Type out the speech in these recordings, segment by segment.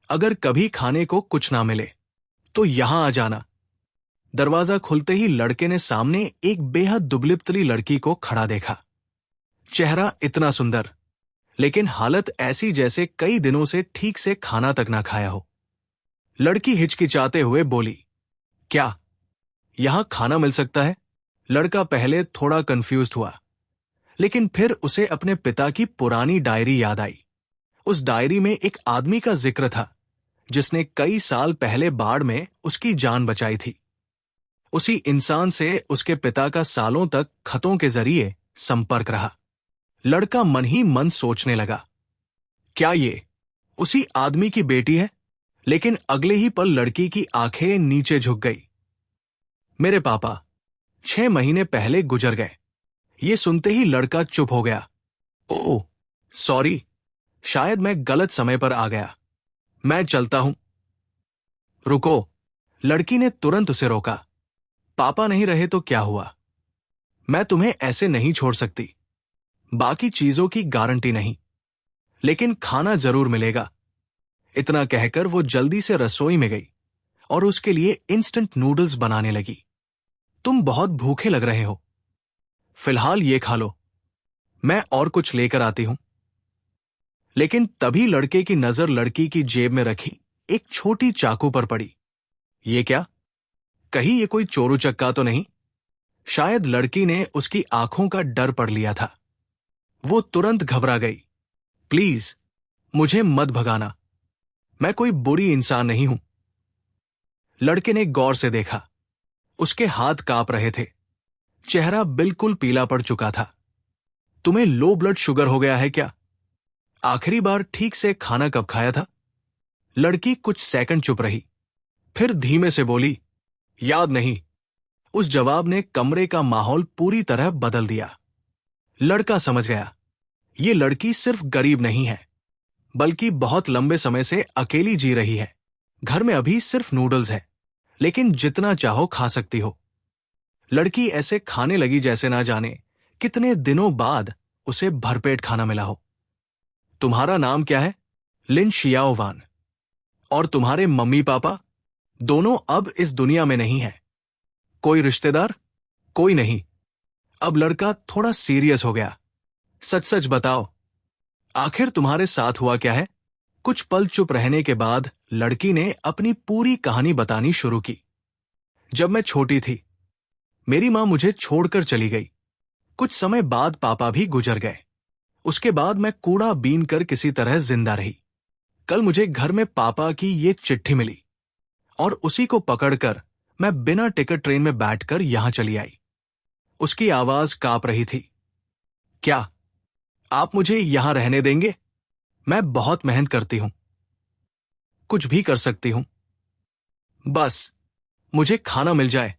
अगर कभी खाने को कुछ ना मिले तो यहां आ जाना। दरवाजा खुलते ही लड़के ने सामने एक बेहद दुबली-पतली लड़की को खड़ा देखा। चेहरा इतना सुंदर, लेकिन हालत ऐसी जैसे कई दिनों से ठीक से खाना तक ना खाया हो। लड़की हिचकिचाते हुए बोली, क्या यहां खाना मिल सकता है? लड़का पहले थोड़ा कंफ्यूज्ड हुआ, लेकिन फिर उसे अपने पिता की पुरानी डायरी याद आई। उस डायरी में एक आदमी का जिक्र था जिसने कई साल पहले बाढ़ में उसकी जान बचाई थी। उसी इंसान से उसके पिता का सालों तक खतों के जरिए संपर्क रहा। लड़का मन ही मन सोचने लगा, क्या ये उसी आदमी की बेटी है? लेकिन अगले ही पल लड़की की आंखें नीचे झुक गई। मेरे पापा 6 महीने पहले गुजर गए। ये सुनते ही लड़का चुप हो गया। ओह सॉरी, शायद मैं गलत समय पर आ गया। मैं चलता हूं। रुको, लड़की ने तुरंत उसे रोका। पापा नहीं रहे तो क्या हुआ? मैं तुम्हें ऐसे नहीं छोड़ सकती। बाकी चीजों की गारंटी नहीं, लेकिन खाना जरूर मिलेगा। इतना कहकर वो जल्दी से रसोई में गई और उसके लिए इंस्टेंट नूडल्स बनाने लगी। तुम बहुत भूखे लग रहे हो, फिलहाल ये खा लो, मैं और कुछ लेकर आती हूं। लेकिन तभी लड़के की नजर लड़की की जेब में रखी एक छोटी चाकू पर पड़ी। ये क्या? कहीं ये कोई चोरू चक्का तो नहीं? शायद लड़की ने उसकी आंखों का डर पढ़ लिया था। वो तुरंत घबरा गई। प्लीज मुझे मत भगाना, मैं कोई बुरी इंसान नहीं हूं। लड़के ने गौर से देखा। उसके हाथ कांप रहे थे, चेहरा बिल्कुल पीला पड़ चुका था। तुम्हें लो ब्लड शुगर हो गया है क्या? आखिरी बार ठीक से खाना कब खाया था? लड़की कुछ सेकंड चुप रही, फिर धीमे से बोली, याद नहीं। उस जवाब ने कमरे का माहौल पूरी तरह बदल दिया। लड़का समझ गया, ये लड़की सिर्फ गरीब नहीं है, बल्कि बहुत लंबे समय से अकेली जी रही है। घर में अभी सिर्फ नूडल्स है, लेकिन जितना चाहो खा सकती हो। लड़की ऐसे खाने लगी जैसे ना जाने कितने दिनों बाद उसे भरपेट खाना मिला हो। तुम्हारा नाम क्या है? लिन शियाओवान। और तुम्हारे मम्मी पापा? दोनों अब इस दुनिया में नहीं है। कोई रिश्तेदार? कोई नहीं। अब लड़का थोड़ा सीरियस हो गया। सच सच बताओ, आखिर तुम्हारे साथ हुआ क्या है? कुछ पल चुप रहने के बाद लड़की ने अपनी पूरी कहानी बतानी शुरू की। जब मैं छोटी थी, मेरी मां मुझे छोड़कर चली गई। कुछ समय बाद पापा भी गुजर गए। उसके बाद मैं कूड़ा बीन कर किसी तरह जिंदा रही। कल मुझे घर में पापा की ये चिट्ठी मिली और उसी को पकड़कर मैं बिना टिकट ट्रेन में बैठकर यहां चली आई। उसकी आवाज कांप रही थी। क्या आप मुझे यहां रहने देंगे? मैं बहुत मेहनत करती हूं, कुछ भी कर सकती हूं, बस मुझे खाना मिल जाए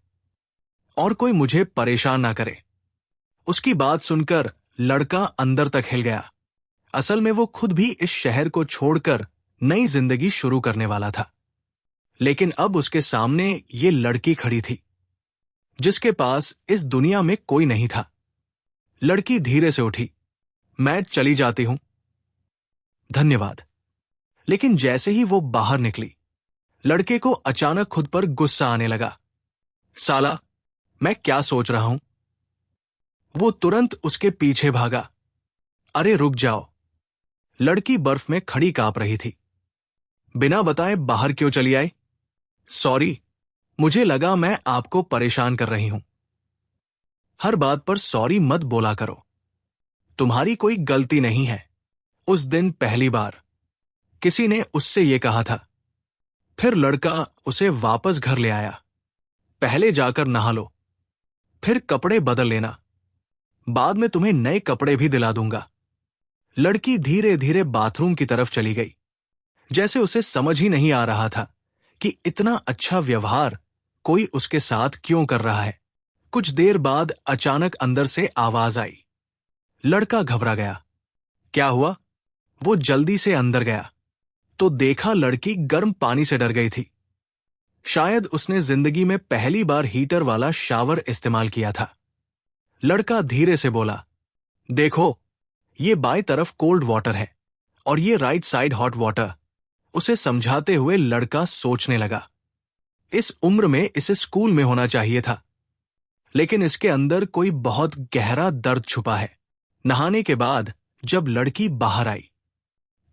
और कोई मुझे परेशान ना करे। उसकी बात सुनकर लड़का अंदर तक हिल गया। असल में वो खुद भी इस शहर को छोड़कर नई जिंदगी शुरू करने वाला था, लेकिन अब उसके सामने ये लड़की खड़ी थी जिसके पास इस दुनिया में कोई नहीं था। लड़की धीरे से उठी। मैं चली जाती हूं, धन्यवाद। लेकिन जैसे ही वो बाहर निकली, लड़के को अचानक खुद पर गुस्सा आने लगा। साला, मैं क्या सोच रहा हूं? वो तुरंत उसके पीछे भागा। अरे रुक जाओ। लड़की बर्फ में खड़ी कांप रही थी। बिना बताए बाहर क्यों चली आई? सॉरी, मुझे लगा मैं आपको परेशान कर रही हूं। हर बात पर सॉरी मत बोला करो, तुम्हारी कोई गलती नहीं है। उस दिन पहली बार किसी ने उससे ये कहा था। फिर लड़का उसे वापस घर ले आया। पहले जाकर नहा लो, फिर कपड़े बदल लेना, बाद में तुम्हें नए कपड़े भी दिला दूंगा। लड़की धीरे धीरे बाथरूम की तरफ चली गई, जैसे उसे समझ ही नहीं आ रहा था कि इतना अच्छा व्यवहार कोई उसके साथ क्यों कर रहा है। कुछ देर बाद अचानक अंदर से आवाज आई। लड़का घबरा गया। क्या हुआ? वो जल्दी से अंदर गया तो देखा लड़की गर्म पानी से डर गई थी। शायद उसने जिंदगी में पहली बार हीटर वाला शावर इस्तेमाल किया था। लड़का धीरे से बोला, देखो, ये बाएं तरफ कोल्ड वाटर है और ये राइट साइड हॉट वाटर। उसे समझाते हुए लड़का सोचने लगा। इस उम्र में इसे स्कूल में होना चाहिए था, लेकिन इसके अंदर कोई बहुत गहरा दर्द छुपा है। नहाने के बाद जब लड़की बाहर आई,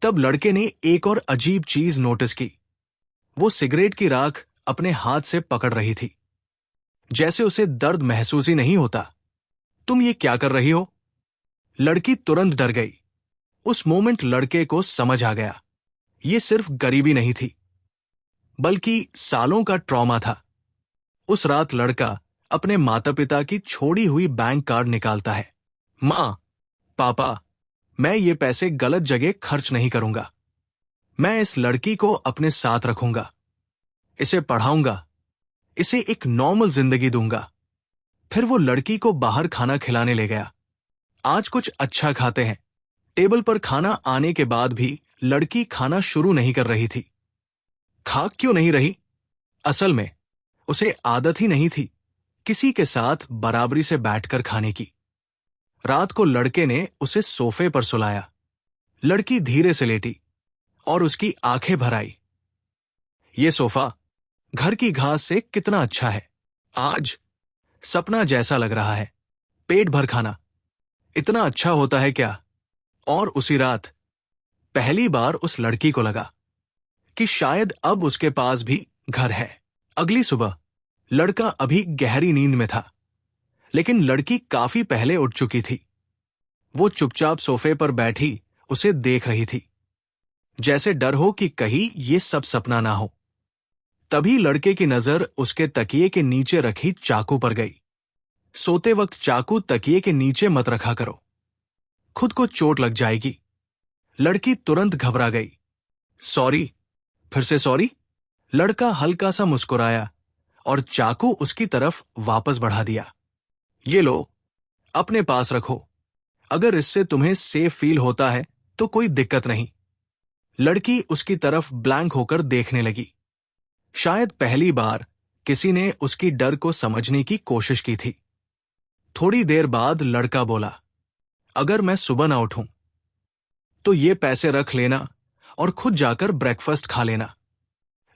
तब लड़के ने एक और अजीब चीज नोटिस की। वो सिगरेट की राख अपने हाथ से पकड़ रही थी, जैसे उसे दर्द महसूस ही नहीं होता। तुम ये क्या कर रही हो? लड़की तुरंत डर गई। उस मोमेंट लड़के को समझ आ गया, ये सिर्फ गरीबी नहीं थी, बल्कि सालों का ट्रॉमा था। उस रात लड़का अपने माता पिता की छोड़ी हुई बैंक कार्ड निकालता है। मां, पापा, मैं ये पैसे गलत जगह खर्च नहीं करूंगा। मैं इस लड़की को अपने साथ रखूंगा, इसे पढ़ाऊंगा, इसे एक नॉर्मल जिंदगी दूंगा। फिर वो लड़की को बाहर खाना खिलाने ले गया। आज कुछ अच्छा खाते हैं। टेबल पर खाना आने के बाद भी लड़की खाना शुरू नहीं कर रही थी। खा क्यों नहीं रही? असल में उसे आदत ही नहीं थी किसी के साथ बराबरी से बैठकर खाने की। रात को लड़के ने उसे सोफे पर सुलाया। लड़की धीरे से लेटी और उसकी आंखें भर आई। ये सोफा घर की घास से कितना अच्छा है। आज सपना जैसा लग रहा है। पेट भर खाना इतना अच्छा होता है क्या? और उसी रात पहली बार उस लड़की को लगा कि शायद अब उसके पास भी घर है। अगली सुबह लड़का अभी गहरी नींद में था, लेकिन लड़की काफी पहले उठ चुकी थी। वो चुपचाप सोफे पर बैठी उसे देख रही थी, जैसे डर हो कि कहीं ये सब सपना ना हो। तभी लड़के की नजर उसके तकिए के नीचे रखी चाकू पर गई। सोते वक्त चाकू तकिए के नीचे मत रखा करो, खुद को चोट लग जाएगी। लड़की तुरंत घबरा गई। सॉरी। फिर से सॉरी? लड़का हल्का सा मुस्कुराया और चाकू उसकी तरफ वापस बढ़ा दिया। ये लो, अपने पास रखो। अगर इससे तुम्हें सेफ फील होता है तो कोई दिक्कत नहीं। लड़की उसकी तरफ ब्लैंक होकर देखने लगी। शायद पहली बार किसी ने उसकी डर को समझने की कोशिश की थी। थोड़ी देर बाद लड़का बोला, अगर मैं सुबह ना उठूं तो ये पैसे रख लेना और खुद जाकर ब्रेकफास्ट खा लेना।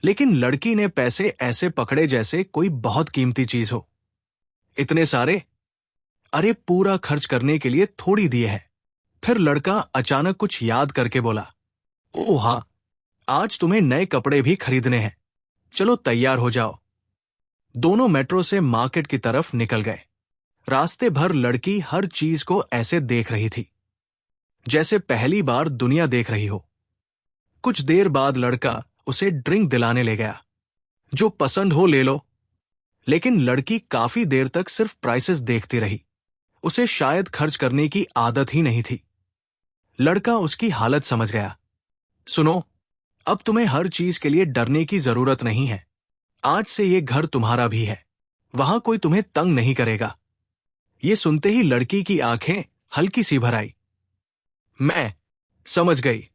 लेकिन लड़की ने पैसे ऐसे पकड़े जैसे कोई बहुत कीमती चीज हो। इतने सारे? अरे पूरा खर्च करने के लिए थोड़ी दिए है। फिर लड़का अचानक कुछ याद करके बोला, ओह हाँ, आज तुम्हें नए कपड़े भी खरीदने हैं। चलो तैयार हो जाओ। दोनों मेट्रो से मार्केट की तरफ निकल गए। रास्ते भर लड़की हर चीज को ऐसे देख रही थी जैसे पहली बार दुनिया देख रही हो। कुछ देर बाद लड़का उसे ड्रिंक दिलाने ले गया। जो पसंद हो ले लो। लेकिन लड़की काफी देर तक सिर्फ प्राइसेस देखती रही। उसे शायद खर्च करने की आदत ही नहीं थी। लड़का उसकी हालत समझ गया। सुनो, अब तुम्हें हर चीज के लिए डरने की जरूरत नहीं है। आज से ये घर तुम्हारा भी है। वहां कोई तुम्हें तंग नहीं करेगा। ये सुनते ही लड़की की आंखें हल्की सी भर आई। मैं समझ गई।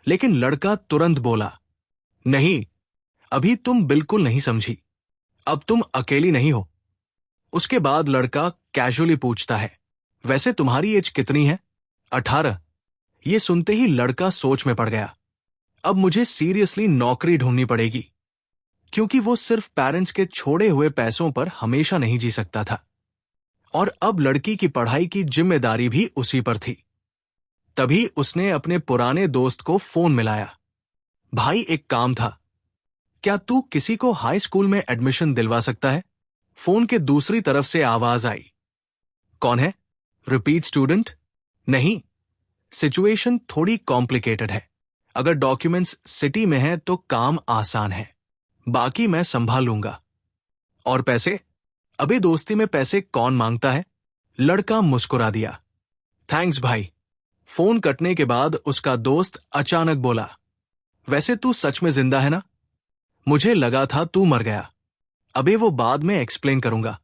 लेकिन लड़का तुरंत बोला, नहीं, अभी तुम बिल्कुल नहीं समझी। अब तुम अकेली नहीं हो। उसके बाद लड़का कैजुअली पूछता है, वैसे तुम्हारी एज कितनी है? 18। ये सुनते ही लड़का सोच में पड़ गया। अब मुझे सीरियसली नौकरी ढूंढनी पड़ेगी, क्योंकि वो सिर्फ पेरेंट्स के छोड़े हुए पैसों पर हमेशा नहीं जी सकता था। और अब लड़की की पढ़ाई की जिम्मेदारी भी उसी पर थी। तभी उसने अपने पुराने दोस्त को फोन मिलाया। भाई, एक काम था, क्या तू किसी को हाई स्कूल में एडमिशन दिलवा सकता है? फोन के दूसरी तरफ से आवाज आई, कौन है? Repeat student? नहीं, सिचुएशन थोड़ी कॉम्प्लिकेटेड है। अगर डॉक्यूमेंट्स सिटी में हैं तो काम आसान है, बाकी मैं संभाल लूंगा। और पैसे? अबे दोस्ती में पैसे कौन मांगता है? लड़का मुस्कुरा दिया। थैंक्स भाई। फोन कटने के बाद उसका दोस्त अचानक बोला, वैसे तू सच में जिंदा है ना? मुझे लगा था तू मर गया। अबे वो बाद में एक्सप्लेन करूंगा।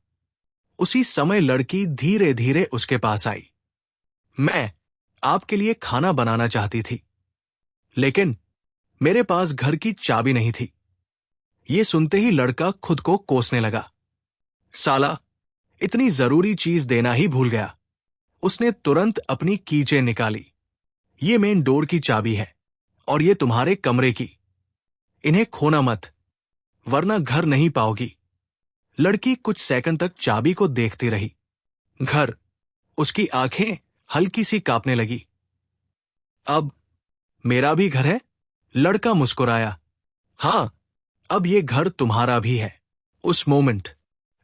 उसी समय लड़की धीरे धीरे उसके पास आई। मैं आपके लिए खाना बनाना चाहती थी, लेकिन मेरे पास घर की चाबी नहीं थी। ये सुनते ही लड़का खुद को कोसने लगा। साला, इतनी जरूरी चीज देना ही भूल गया। उसने तुरंत अपनी कीचेन निकाली। ये मेन डोर की चाबी है और ये तुम्हारे कमरे की। इन्हें खोना मत, वरना घर नहीं पाओगी। लड़की कुछ सेकंड तक चाबी को देखती रही। घर, उसकी आंखें हल्की सी कांपने लगी। अब मेरा भी घर है? लड़का मुस्कुराया। हाँ, अब ये घर तुम्हारा भी है। उस मोमेंट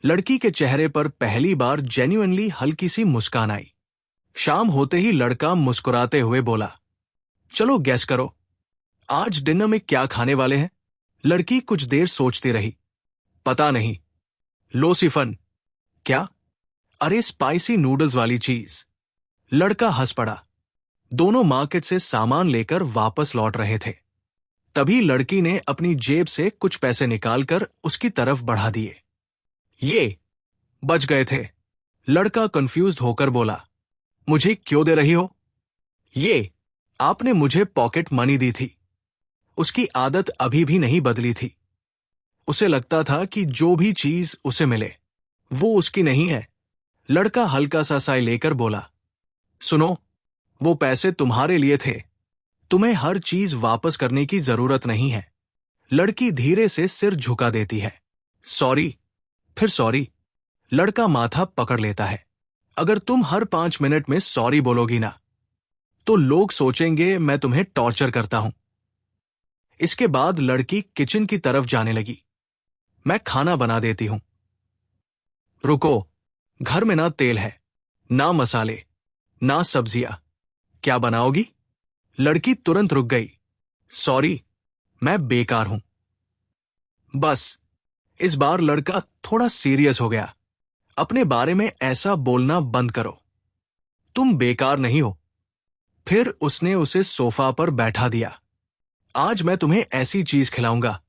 लड़की के चेहरे पर पहली बार जेन्युइनली हल्की सी मुस्कान आई। शाम होते ही लड़का मुस्कुराते हुए बोला, चलो गैस करो, आज डिनर में क्या खाने वाले हैं? लड़की कुछ देर सोचती रही। पता नहीं। लोसिफन? क्या? अरे स्पाइसी नूडल्स वाली चीज। लड़का हंस पड़ा। दोनों मार्केट से सामान लेकर वापस लौट रहे थे। तभी लड़की ने अपनी जेब से कुछ पैसे निकालकर उसकी तरफ बढ़ा दिए। ये बच गए थे। लड़का कंफ्यूज्ड होकर बोला, मुझे क्यों दे रही हो? ये आपने मुझे पॉकेट मनी दी थी। उसकी आदत अभी भी नहीं बदली थी। उसे लगता था कि जो भी चीज उसे मिले वो उसकी नहीं है। लड़का हल्का सा साय लेकर बोला, सुनो, वो पैसे तुम्हारे लिए थे। तुम्हें हर चीज वापस करने की जरूरत नहीं है। लड़की धीरे से सिर झुका देती है। सॉरी, फिर सॉरी। लड़का माथा पकड़ लेता है। अगर तुम हर 5 मिनट में सॉरी बोलोगी ना, तो लोग सोचेंगे मैं तुम्हें टॉर्चर करता हूं। इसके बाद लड़की किचन की तरफ जाने लगी। मैं खाना बना देती हूं। रुको, घर में ना तेल है, ना मसाले, ना सब्जियां। क्या बनाओगी? लड़की तुरंत रुक गई। सॉरी, मैं बेकार हूं। बस, इस बार लड़का थोड़ा सीरियस हो गया। अपने बारे में ऐसा बोलना बंद करो। तुम बेकार नहीं हो। फिर उसने उसे सोफा पर बैठा दिया। आज मैं तुम्हें ऐसी चीज खिलाऊंगा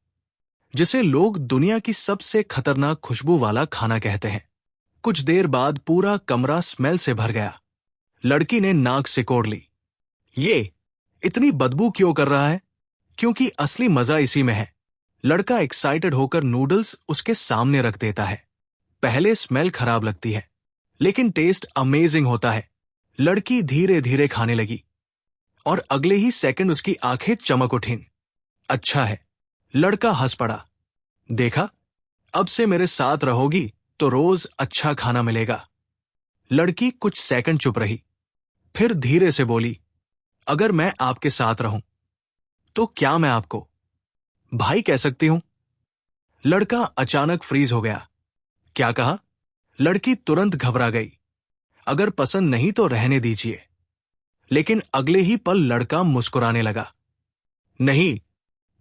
जिसे लोग दुनिया की सबसे खतरनाक खुशबू वाला खाना कहते हैं। कुछ देर बाद पूरा कमरा स्मेल से भर गया। लड़की ने नाक सिकोड़ ली। ये इतनी बदबू क्यों कर रहा है? क्योंकि असली मजा इसी में है। लड़का एक्साइटेड होकर नूडल्स उसके सामने रख देता है। पहले स्मेल खराब लगती है, लेकिन टेस्ट अमेजिंग होता है। लड़की धीरे धीरे खाने लगी और अगले ही सेकंड उसकी आंखें चमक उठीं। अच्छा है। लड़का हंस पड़ा। देखा, अब से मेरे साथ रहोगी तो रोज अच्छा खाना मिलेगा। लड़की कुछ सेकंड चुप रही, फिर धीरे से बोली, अगर मैं आपके साथ रहूं तो क्या मैं आपको भाई कह सकती हूं? लड़का अचानक फ्रीज हो गया। क्या कहा? लड़की तुरंत घबरा गई। अगर पसंद नहीं तो रहने दीजिए। लेकिन अगले ही पल लड़का मुस्कुराने लगा। नहीं,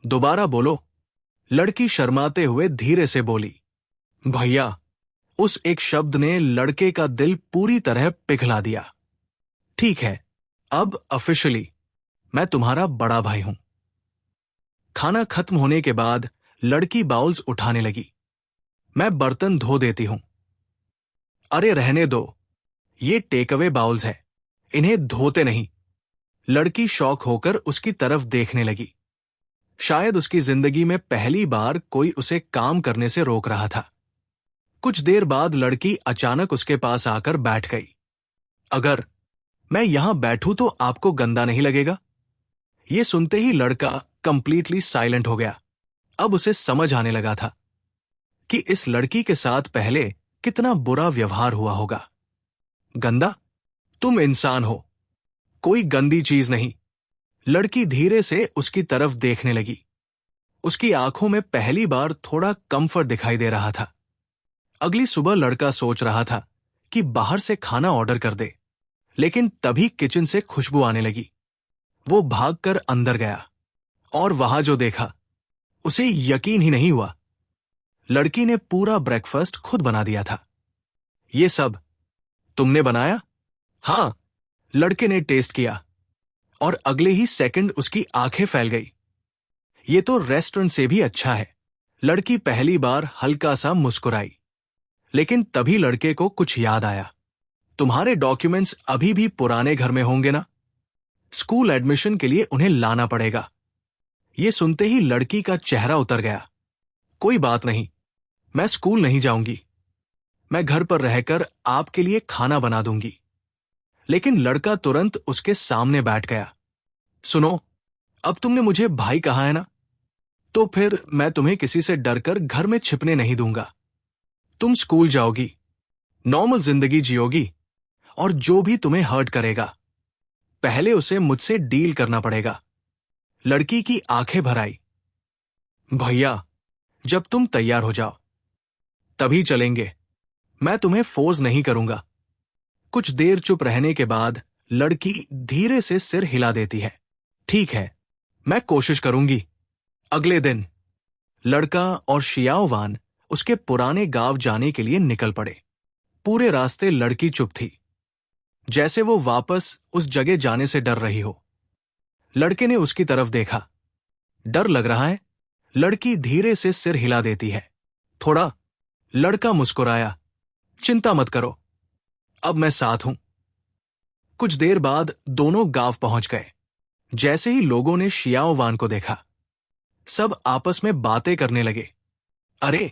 दोबारा बोलो। लड़की शर्माते हुए धीरे से बोली। भैया। उस एक शब्द ने लड़के का दिल पूरी तरह पिघला दिया। ठीक है, अब ऑफिशियली मैं तुम्हारा बड़ा भाई हूं। खाना खत्म होने के बाद लड़की बाउल्स उठाने लगी। मैं बर्तन धो देती हूं। अरे रहने दो, ये टेक अवे बाउल्स है, इन्हें धोते नहीं। लड़की शौक होकर उसकी तरफ देखने लगी। शायद उसकी जिंदगी में पहली बार कोई उसे काम करने से रोक रहा था। कुछ देर बाद लड़की अचानक उसके पास आकर बैठ गई। अगर मैं यहां बैठूं तो आपको गंदा नहीं लगेगा? यह सुनते ही लड़का कंप्लीटली साइलेंट हो गया। अब उसे समझ आने लगा था कि इस लड़की के साथ पहले कितना बुरा व्यवहार हुआ होगा। गंदा? तुम इंसान हो, कोई गंदी चीज नहीं। लड़की धीरे से उसकी तरफ देखने लगी। उसकी आंखों में पहली बार थोड़ा कंफर्ट दिखाई दे रहा था। अगली सुबह लड़का सोच रहा था कि बाहर से खाना ऑर्डर कर दे, लेकिन तभी किचन से खुशबू आने लगी। वो भागकर अंदर गया और वहां जो देखा, उसे यकीन ही नहीं हुआ। लड़की ने पूरा ब्रेकफास्ट खुद बना दिया था। ये सब तुमने बनाया? हां। लड़के ने टेस्ट किया और अगले ही सेकंड उसकी आंखें फैल गई। ये तो रेस्टोरेंट से भी अच्छा है। लड़की पहली बार हल्का सा मुस्कुराई, लेकिन तभी लड़के को कुछ याद आया। तुम्हारे डॉक्यूमेंट्स अभी भी पुराने घर में होंगे ना? स्कूल एडमिशन के लिए उन्हें लाना पड़ेगा। ये सुनते ही लड़की का चेहरा उतर गया। कोई बात नहीं, मैं स्कूल नहीं जाऊंगी। मैं घर पर रहकर आपके लिए खाना बना दूंगी। लेकिन लड़का तुरंत उसके सामने बैठ गया। सुनो, अब तुमने मुझे भाई कहा है ना? तो फिर मैं तुम्हें किसी से डरकर घर में छिपने नहीं दूंगा। तुम स्कूल जाओगी, नॉर्मल जिंदगी जियोगी, और जो भी तुम्हें हर्ट करेगा पहले उसे मुझसे डील करना पड़ेगा। लड़की की आंखें भर आई। भैया, जब तुम तैयार हो जाओ तभी चलेंगे, मैं तुम्हें फोर्स नहीं करूंगा। कुछ देर चुप रहने के बाद लड़की धीरे से सिर हिला देती है। ठीक है, मैं कोशिश करूंगी। अगले दिन लड़का और शियाओवान उसके पुराने गांव जाने के लिए निकल पड़े। पूरे रास्ते लड़की चुप थी, जैसे वो वापस उस जगह जाने से डर रही हो। लड़के ने उसकी तरफ देखा। डर लग रहा है? लड़की धीरे से सिर हिला देती है। थोड़ा। लड़का मुस्कुराया। चिंता मत करो, अब मैं साथ हूं। कुछ देर बाद दोनों गांव पहुंच गए। जैसे ही लोगों ने शियाओवान को देखा, सब आपस में बातें करने लगे। अरे,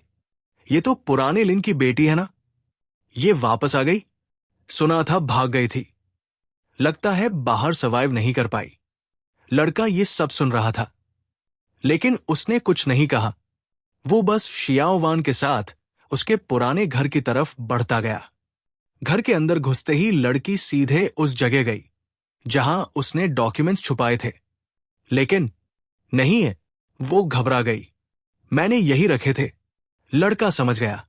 ये तो पुराने लिन की बेटी है ना? ये वापस आ गई। सुना था भाग गई थी। लगता है बाहर सर्वाइव नहीं कर पाई। लड़का ये सब सुन रहा था, लेकिन उसने कुछ नहीं कहा। वो बस शियाओवान के साथ उसके पुराने घर की तरफ बढ़ता गया। घर के अंदर घुसते ही लड़की सीधे उस जगह गई जहां उसने डॉक्यूमेंट्स छुपाए थे। लेकिन नहीं है, वो घबरा गई। मैंने यही रखे थे। लड़का समझ गया,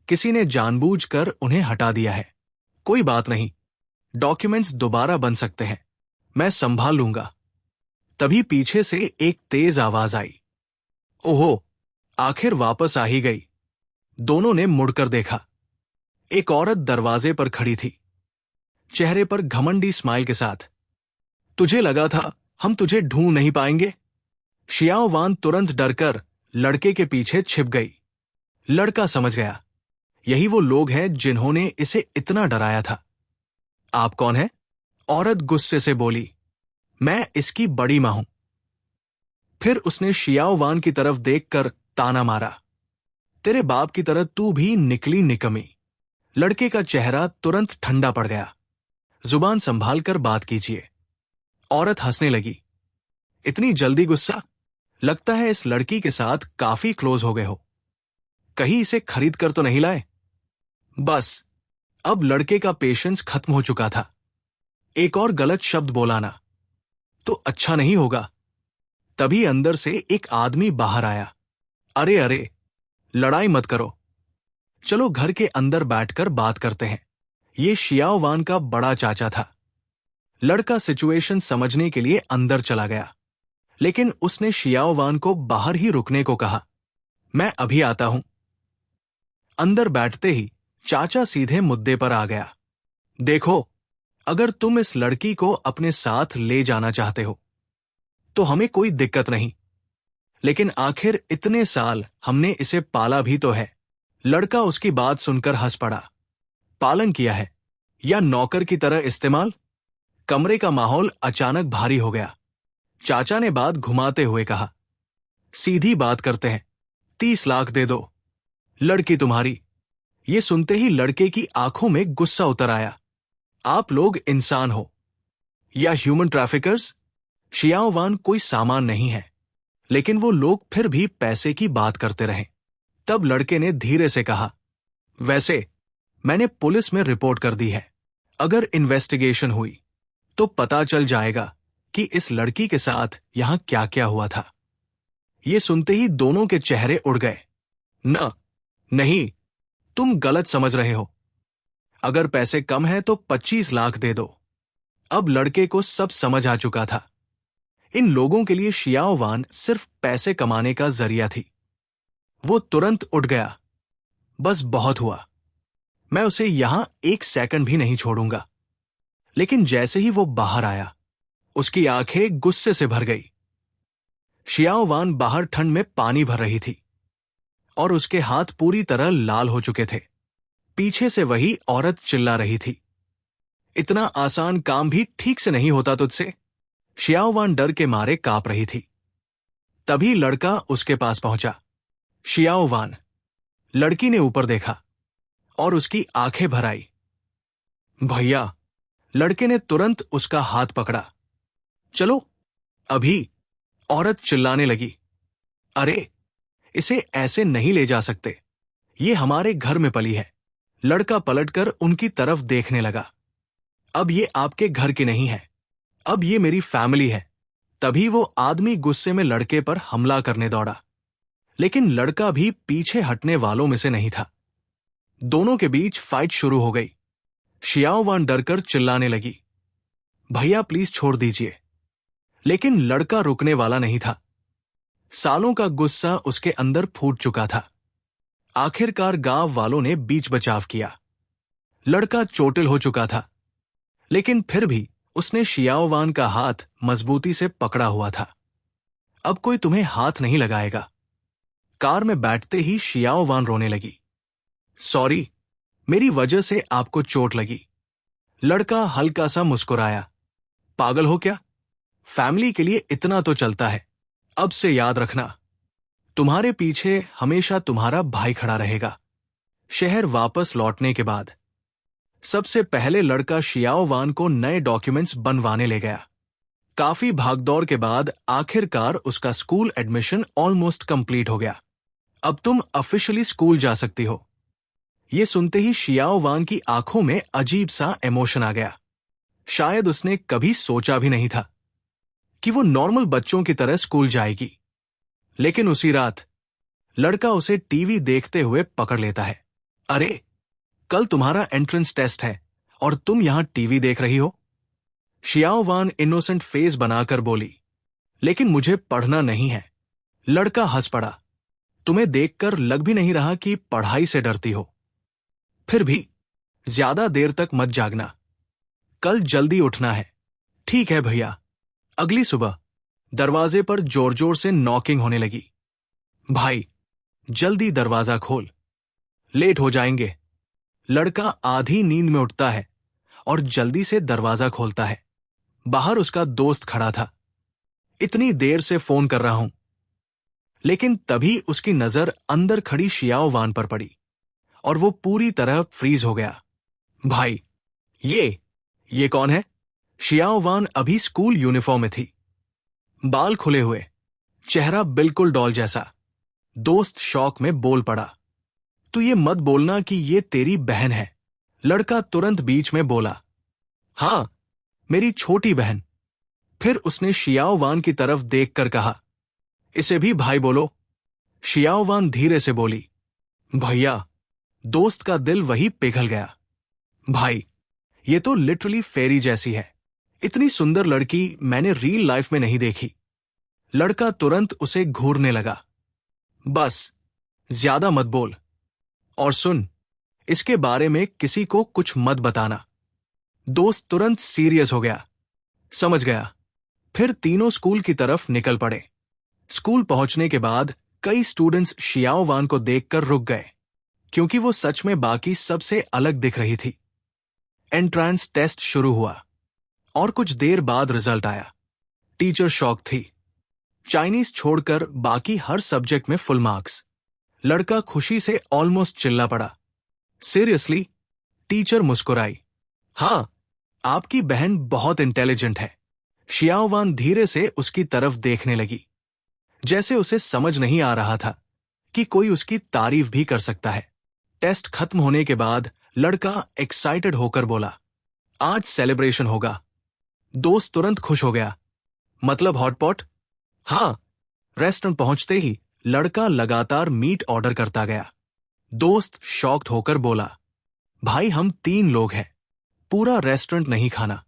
किसी ने जानबूझकर उन्हें हटा दिया है। कोई बात नहीं, डॉक्यूमेंट्स दोबारा बन सकते हैं, मैं संभाल लूंगा। तभी पीछे से एक तेज आवाज आई। ओहो, आखिर वापस आ ही गई। दोनों ने मुड़कर देखा। एक औरत दरवाजे पर खड़ी थी, चेहरे पर घमंडी स्माइल के साथ। तुझे लगा था हम तुझे ढूंढ नहीं पाएंगे? शियाओवान तुरंत डरकर लड़के के पीछे छिप गई। लड़का समझ गया, यही वो लोग हैं जिन्होंने इसे इतना डराया था। आप कौन हैं? औरत गुस्से से बोली। मैं इसकी बड़ी मां हूं। फिर उसने शियाओवान की तरफ देखकर ताना मारा। तेरे बाप की तरह तू भी निकली निकमी। लड़के का चेहरा तुरंत ठंडा पड़ गया। जुबान संभाल कर बात कीजिए। औरत हंसने लगी। इतनी जल्दी गुस्सा? लगता है इस लड़की के साथ काफी क्लोज हो गए हो। कहीं इसे खरीद कर तो नहीं लाए? बस, अब लड़के का पेशेंस खत्म हो चुका था। एक और गलत शब्द बोला ना तो अच्छा नहीं होगा। तभी अंदर से एक आदमी बाहर आया। अरे अरे, लड़ाई मत करो, चलो घर के अंदर बैठकर बात करते हैं। ये शियाओवान का बड़ा चाचा था। लड़का सिचुएशन समझने के लिए अंदर चला गया, लेकिन उसने शियाओवान को बाहर ही रुकने को कहा। मैं अभी आता हूं। अंदर बैठते ही चाचा सीधे मुद्दे पर आ गया। देखो, अगर तुम इस लड़की को अपने साथ ले जाना चाहते हो तो हमें कोई दिक्कत नहीं, लेकिन आखिर इतने साल हमने इसे पाला भी तो है। लड़का उसकी बात सुनकर हंस पड़ा। पालन किया है या नौकर की तरह इस्तेमाल? कमरे का माहौल अचानक भारी हो गया। चाचा ने बात घुमाते हुए कहा, सीधी बात करते हैं, 30 लाख दे दो। लड़की तुम्हारी। ये सुनते ही लड़के की आंखों में गुस्सा उतर आया। आप लोग इंसान हो या ह्यूमन ट्रैफिकर्स? शियाओवान कोई सामान नहीं है, लेकिन वो लोग फिर भी पैसे की बात करते रहे। तब लड़के ने धीरे से कहा, वैसे मैंने पुलिस में रिपोर्ट कर दी है। अगर इन्वेस्टिगेशन हुई तो पता चल जाएगा कि इस लड़की के साथ यहां क्या क्या हुआ था। ये सुनते ही दोनों के चेहरे उड़ गए। नहीं, तुम गलत समझ रहे हो। अगर पैसे कम है तो 25 लाख दे दो। अब लड़के को सब समझ आ चुका था। इन लोगों के लिए शियाओवान सिर्फ पैसे कमाने का जरिया थी। वो तुरंत उठ गया। बस बहुत हुआ, मैं उसे यहां 1 सेकंड भी नहीं छोड़ूंगा। लेकिन जैसे ही वो बाहर आया, उसकी आंखें गुस्से से भर गई। शियाओवान बाहर ठंड में पानी भर रही थी और उसके हाथ पूरी तरह लाल हो चुके थे। पीछे से वही औरत चिल्ला रही थी, इतना आसान काम भी ठीक से नहीं होता तुझसे। शियाओवान डर के मारे कांप रही थी। तभी लड़का उसके पास पहुंचा। शियाओवान। लड़की ने ऊपर देखा और उसकी आंखें भर आई। भैया। लड़के ने तुरंत उसका हाथ पकड़ा। चलो अभी, औरत चिल्लाने लगी। अरे, इसे ऐसे नहीं ले जा सकते, ये हमारे घर में पली है। लड़का पलटकर उनकी तरफ देखने लगा। अब ये आपके घर की नहीं है, अब ये मेरी फैमिली है। तभी वो आदमी गुस्से में लड़के पर हमला करने दौड़ा, लेकिन लड़का भी पीछे हटने वालों में से नहीं था। दोनों के बीच फाइट शुरू हो गई। शियाओ वान डरकर चिल्लाने लगी, भैया प्लीज छोड़ दीजिए। लेकिन लड़का रुकने वाला नहीं था। सालों का गुस्सा उसके अंदर फूट चुका था। आखिरकार गांव वालों ने बीच बचाव किया। लड़का चोटिल हो चुका था, लेकिन फिर भी उसने शियाओ वान का हाथ मजबूती से पकड़ा हुआ था। अब कोई तुम्हें हाथ नहीं लगाएगा। कार में बैठते ही शियाओ वान रोने लगी, सॉरी, मेरी वजह से आपको चोट लगी। लड़का हल्का सा मुस्कुराया, पागल हो क्या? फैमिली के लिए इतना तो चलता है। अब से याद रखना, तुम्हारे पीछे हमेशा तुम्हारा भाई खड़ा रहेगा। शहर वापस लौटने के बाद सबसे पहले लड़का शियाओ वान को नए डॉक्यूमेंट्स बनवाने ले गया। काफी भागदौड़ के बाद आखिरकार उसका स्कूल एडमिशन ऑलमोस्ट कंप्लीट हो गया। अब तुम ऑफिशियली स्कूल जा सकती हो। ये सुनते ही शियाओ वान की आंखों में अजीब सा इमोशन आ गया। शायद उसने कभी सोचा भी नहीं था कि वो नॉर्मल बच्चों की तरह स्कूल जाएगी। लेकिन उसी रात लड़का उसे टीवी देखते हुए पकड़ लेता है। अरे, कल तुम्हारा एंट्रेंस टेस्ट है और तुम यहां टीवी देख रही हो? शियाओ वान इनोसेंट फेस बनाकर बोली, लेकिन मुझे पढ़ना नहीं है। लड़का हंस पड़ा, तुम्हें देखकर लग भी नहीं रहा कि पढ़ाई से डरती हो। फिर भी ज्यादा देर तक मत जागना, कल जल्दी उठना है। ठीक है भैया। अगली सुबह दरवाजे पर जोर जोर से नॉकिंग होने लगी। भाई, जल्दी दरवाजा खोल, लेट हो जाएंगे। लड़का आधी नींद में उठता है और जल्दी से दरवाजा खोलता है। बाहर उसका दोस्त खड़ा था। इतनी देर से फोन कर रहा हूं। लेकिन तभी उसकी नजर अंदर खड़ी शियाओ वान पर पड़ी और वो पूरी तरह फ्रीज हो गया। भाई, ये कौन है? शियाओ वान अभी स्कूल यूनिफॉर्म में थी, बाल खुले हुए, चेहरा बिल्कुल डॉल जैसा। दोस्त शौक में बोल पड़ा, तू ये मत बोलना कि ये तेरी बहन है। लड़का तुरंत बीच में बोला, हां, मेरी छोटी बहन। फिर उसने शियाओ वान की तरफ देखकर कहा, इसे भी भाई बोलो। शियाओ वान धीरे से बोली, भैया। दोस्त का दिल वही पिघल गया। भाई, ये तो लिटरली फेरी जैसी है। इतनी सुंदर लड़की मैंने रियल लाइफ में नहीं देखी। लड़का तुरंत उसे घूरने लगा, बस ज्यादा मत बोल, और सुन, इसके बारे में किसी को कुछ मत बताना। दोस्त तुरंत सीरियस हो गया, समझ गया। फिर तीनों स्कूल की तरफ निकल पड़े। स्कूल पहुंचने के बाद कई स्टूडेंट्स शियाओ वान को देखकर रुक गए, क्योंकि वो सच में बाकी सबसे अलग दिख रही थी। एंट्रेंस टेस्ट शुरू हुआ और कुछ देर बाद रिजल्ट आया। टीचर शॉक थी। चाइनीज छोड़कर बाकी हर सब्जेक्ट में फुल मार्क्स। लड़का खुशी से ऑलमोस्ट चिल्ला पड़ा। सीरियसली? टीचर मुस्कुराई, हां, आपकी बहन बहुत इंटेलिजेंट है। शियाओ वान धीरे से उसकी तरफ देखने लगी, जैसे उसे समझ नहीं आ रहा था कि कोई उसकी तारीफ भी कर सकता है। टेस्ट खत्म होने के बाद लड़का एक्साइटेड होकर बोला, आज सेलिब्रेशन होगा। दोस्त तुरंत खुश हो गया, मतलब हॉटपॉट? हां। रेस्टोरेंट पहुंचते ही लड़का लगातार मीट ऑर्डर करता गया। दोस्त शॉक्ड होकर बोला, भाई हम 3 लोग हैं, पूरा रेस्टोरेंट नहीं खाना।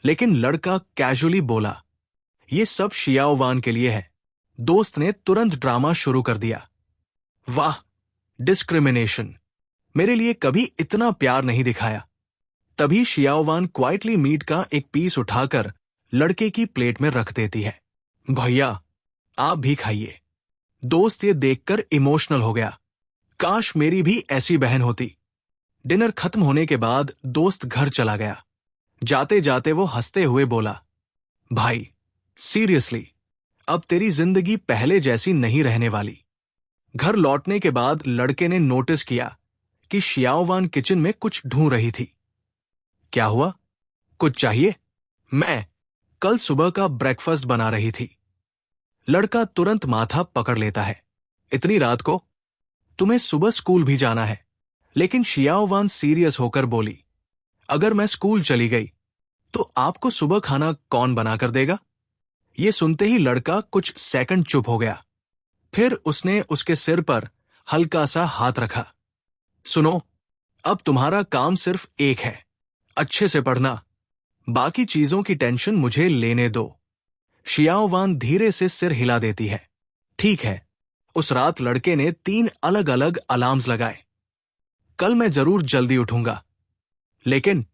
लेकिन लड़का कैजुअली बोला, ये सब शियाओ वान के लिए है। दोस्त ने तुरंत ड्रामा शुरू कर दिया, वाह, डिस्क्रिमिनेशन, मेरे लिए कभी इतना प्यार नहीं दिखाया। तभी शियाओ वान क्वाइटली मीट का एक पीस उठाकर लड़के की प्लेट में रख देती है। भैया, आप भी खाइए। दोस्त ये देखकर इमोशनल हो गया, काश मेरी भी ऐसी बहन होती। डिनर खत्म होने के बाद दोस्त घर चला गया। जाते जाते वो हंसते हुए बोला, भाई सीरियसली, अब तेरी जिंदगी पहले जैसी नहीं रहने वाली। घर लौटने के बाद लड़के ने नोटिस किया कि शियाओ वान किचन में कुछ ढूंढ रही थी। क्या हुआ, कुछ चाहिए? मैं कल सुबह का ब्रेकफास्ट बना रही थी। लड़का तुरंत माथा पकड़ लेता है। इतनी रात को? तुम्हें सुबह स्कूल भी जाना है। लेकिन शियाओ वान सीरियस होकर बोली, अगर मैं स्कूल चली गई तो आपको सुबह खाना कौन बनाकर देगा? ये सुनते ही लड़का कुछ सेकंड चुप हो गया। फिर उसने उसके सिर पर हल्का सा हाथ रखा। सुनो, अब तुम्हारा काम सिर्फ एक है, अच्छे से पढ़ना। बाकी चीजों की टेंशन मुझे लेने दो। शियाओ वान धीरे से सिर हिला देती है। ठीक है। उस रात लड़के ने 3 अलग अलग अलार्म्स लगाए। कल मैं जरूर जल्दी उठूंगा। लेकिन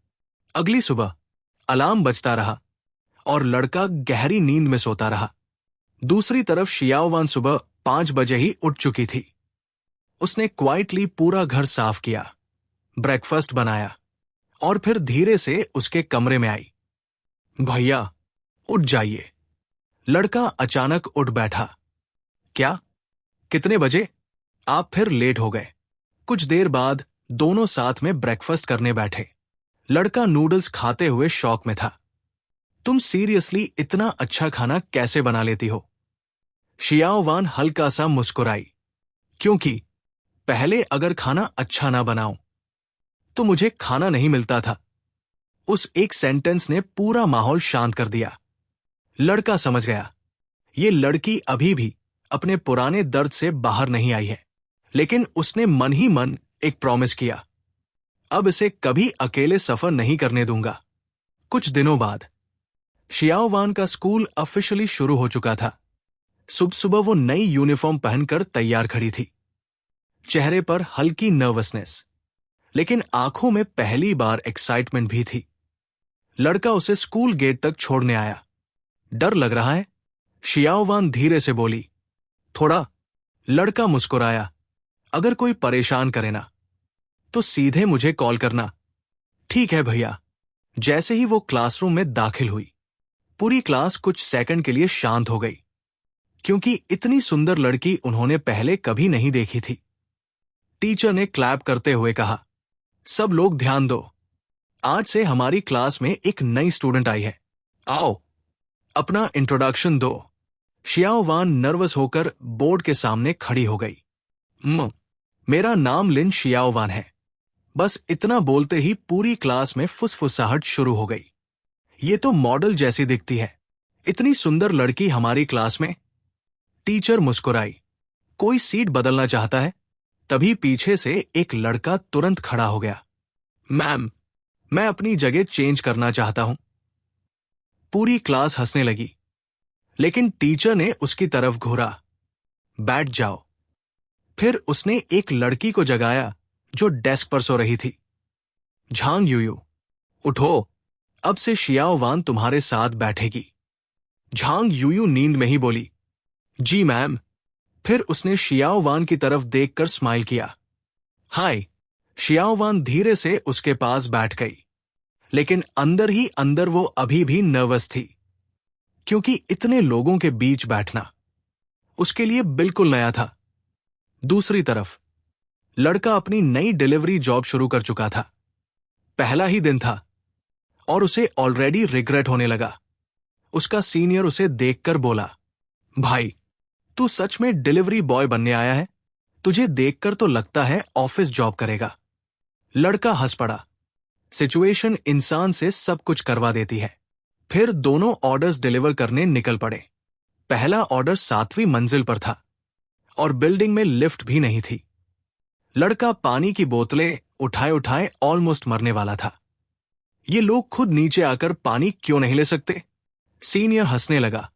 अगली सुबह अलार्म बजता रहा और लड़का गहरी नींद में सोता रहा। दूसरी तरफ शियाओ वान सुबह 5 बजे ही उठ चुकी थी। उसने क्वाइटली पूरा घर साफ किया, ब्रेकफास्ट बनाया और फिर धीरे से उसके कमरे में आई। भैया, उठ जाइए। लड़का अचानक उठ बैठा। क्या? कितने बजे? आप फिर लेट हो गए। कुछ देर बाद दोनों साथ में ब्रेकफास्ट करने बैठे। लड़का नूडल्स खाते हुए शौक में था। तुम सीरियसली इतना अच्छा खाना कैसे बना लेती हो? शियाओ वान हल्का सा मुस्कुराई। क्योंकि पहले अगर खाना अच्छा ना बनाऊं तो मुझे खाना नहीं मिलता था। उस एक सेंटेंस ने पूरा माहौल शांत कर दिया। लड़का समझ गया, ये लड़की अभी भी अपने पुराने दर्द से बाहर नहीं आई है। लेकिन उसने मन ही मन एक प्रॉमिस किया, अब इसे कभी अकेले सफर नहीं करने दूंगा। कुछ दिनों बाद शियाओ वान का स्कूल ऑफिशियली शुरू हो चुका था। सुबह सुबह वो नई यूनिफॉर्म पहनकर तैयार खड़ी थी। चेहरे पर हल्की नर्वसनेस, लेकिन आंखों में पहली बार एक्साइटमेंट भी थी। लड़का उसे स्कूल गेट तक छोड़ने आया। डर लग रहा है? शियाओ वान धीरे से बोली। थोड़ा। लड़का मुस्कुराया। अगर कोई परेशान करे ना तो सीधे मुझे कॉल करना। ठीक है भैया। जैसे ही वो क्लासरूम में दाखिल हुई, पूरी क्लास कुछ सेकंड के लिए शांत हो गई, क्योंकि इतनी सुंदर लड़की उन्होंने पहले कभी नहीं देखी थी। टीचर ने क्लैप करते हुए कहा, सब लोग ध्यान दो। आज से हमारी क्लास में एक नई स्टूडेंट आई है। आओ, अपना इंट्रोडक्शन दो। शियाओ वान नर्वस होकर बोर्ड के सामने खड़ी हो गई। मेरा नाम लिन शियाओ वान है। बस इतना बोलते ही पूरी क्लास में फुसफुसाहट शुरू हो गई। ये तो मॉडल जैसी दिखती है। इतनी सुंदर लड़की हमारी क्लास में। टीचर मुस्कुराई। कोई सीट बदलना चाहता है? तभी पीछे से एक लड़का तुरंत खड़ा हो गया। मैम, मैं अपनी जगह चेंज करना चाहता हूं। पूरी क्लास हंसने लगी, लेकिन टीचर ने उसकी तरफ घूरा। बैठ जाओ। फिर उसने एक लड़की को जगाया जो डेस्क पर सो रही थी। झांग यूयू, उठो, अब से शियाओ वान तुम्हारे साथ बैठेगी। झांग यूयू नींद में ही बोली, जी मैम। फिर उसने शियाओ वान की तरफ देखकर स्माइल किया। हाय। शियाओ वान धीरे से उसके पास बैठ गई, लेकिन अंदर ही अंदर वो अभी भी नर्वस थी, क्योंकि इतने लोगों के बीच बैठना उसके लिए बिल्कुल नया था। दूसरी तरफ लड़का अपनी नई डिलीवरी जॉब शुरू कर चुका था। पहला ही दिन था और उसे ऑलरेडी रिग्रेट होने लगा। उसका सीनियर उसे देखकर बोला, भाई, तू सच में डिलीवरी बॉय बनने आया है? तुझे देखकर तो लगता है ऑफिस जॉब करेगा। लड़का हंस पड़ा। सिचुएशन इंसान से सब कुछ करवा देती है। फिर दोनों ऑर्डर्स डिलीवर करने निकल पड़े। पहला ऑर्डर 7वीं मंजिल पर था और बिल्डिंग में लिफ्ट भी नहीं थी। लड़का पानी की बोतलें उठाए उठाए ऑलमोस्ट मरने वाला था। ये लोग खुद नीचे आकर पानी क्यों नहीं ले सकते? सीनियर हंसने लगा।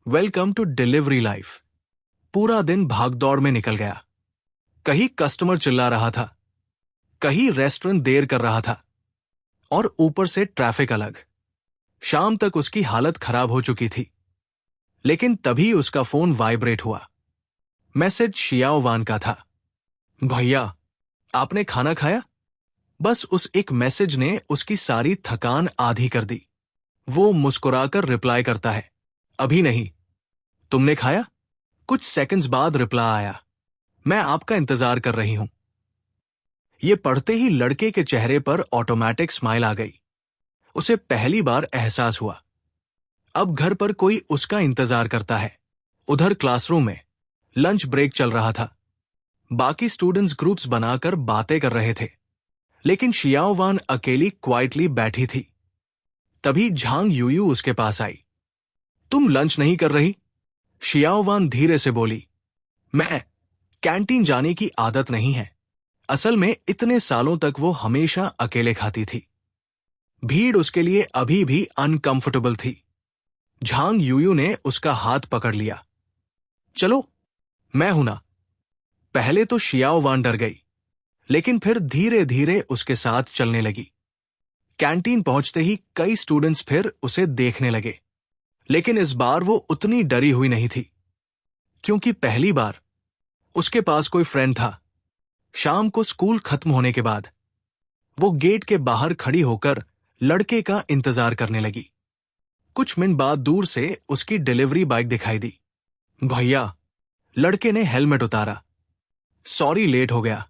Welcome to delivery life. पूरा दिन भागदौड़ में निकल गया। कहीं कस्टमर चिल्ला रहा था, कहीं रेस्टोरेंट देर कर रहा था, और ऊपर से ट्रैफिक अलग। शाम तक उसकी हालत खराब हो चुकी थी। लेकिन तभी उसका फोन वाइब्रेट हुआ। मैसेज शियाओ वान का था। भैया, आपने खाना खाया? बस उस एक मैसेज ने उसकी सारी थकान आधी कर दी। वो मुस्कुराकर रिप्लाई करता है, अभी नहीं। तुमने खाया? कुछ सेकंड्स बाद रिप्लाई आया, मैं आपका इंतजार कर रही हूं। ये पढ़ते ही लड़के के चेहरे पर ऑटोमेटिक स्माइल आ गई। उसे पहली बार एहसास हुआ, अब घर पर कोई उसका इंतजार करता है, उधर क्लासरूम में लंच ब्रेक चल रहा था। बाकी स्टूडेंट्स ग्रुप्स बनाकर बातें कर रहे थे, लेकिन शियाओ वान अकेली क्वाइटली बैठी थी। तभी झांग यूयू उसके पास आई। तुम लंच नहीं कर रही? शियाओ वान धीरे से बोली। मैं कैंटीन जाने की आदत नहीं है। असल में इतने सालों तक वो हमेशा अकेले खाती थी। भीड़ उसके लिए अभी भी अनकंफर्टेबल थी। झांग यूयू ने उसका हाथ पकड़ लिया। चलो, मैं हूं ना। पहले तो शियाओ वान डर गई, लेकिन फिर धीरे धीरे उसके साथ चलने लगी। कैंटीन पहुंचते ही कई स्टूडेंट्स फिर उसे देखने लगे, लेकिन इस बार वो उतनी डरी हुई नहीं थी, क्योंकि पहली बार उसके पास कोई फ्रेंड था। शाम को स्कूल खत्म होने के बाद वो गेट के बाहर खड़ी होकर लड़के का इंतजार करने लगी। कुछ मिनट बाद दूर से उसकी डिलीवरी बाइक दिखाई दी। भैया, लड़के ने हेलमेट उतारा। सॉरी, लेट हो गया।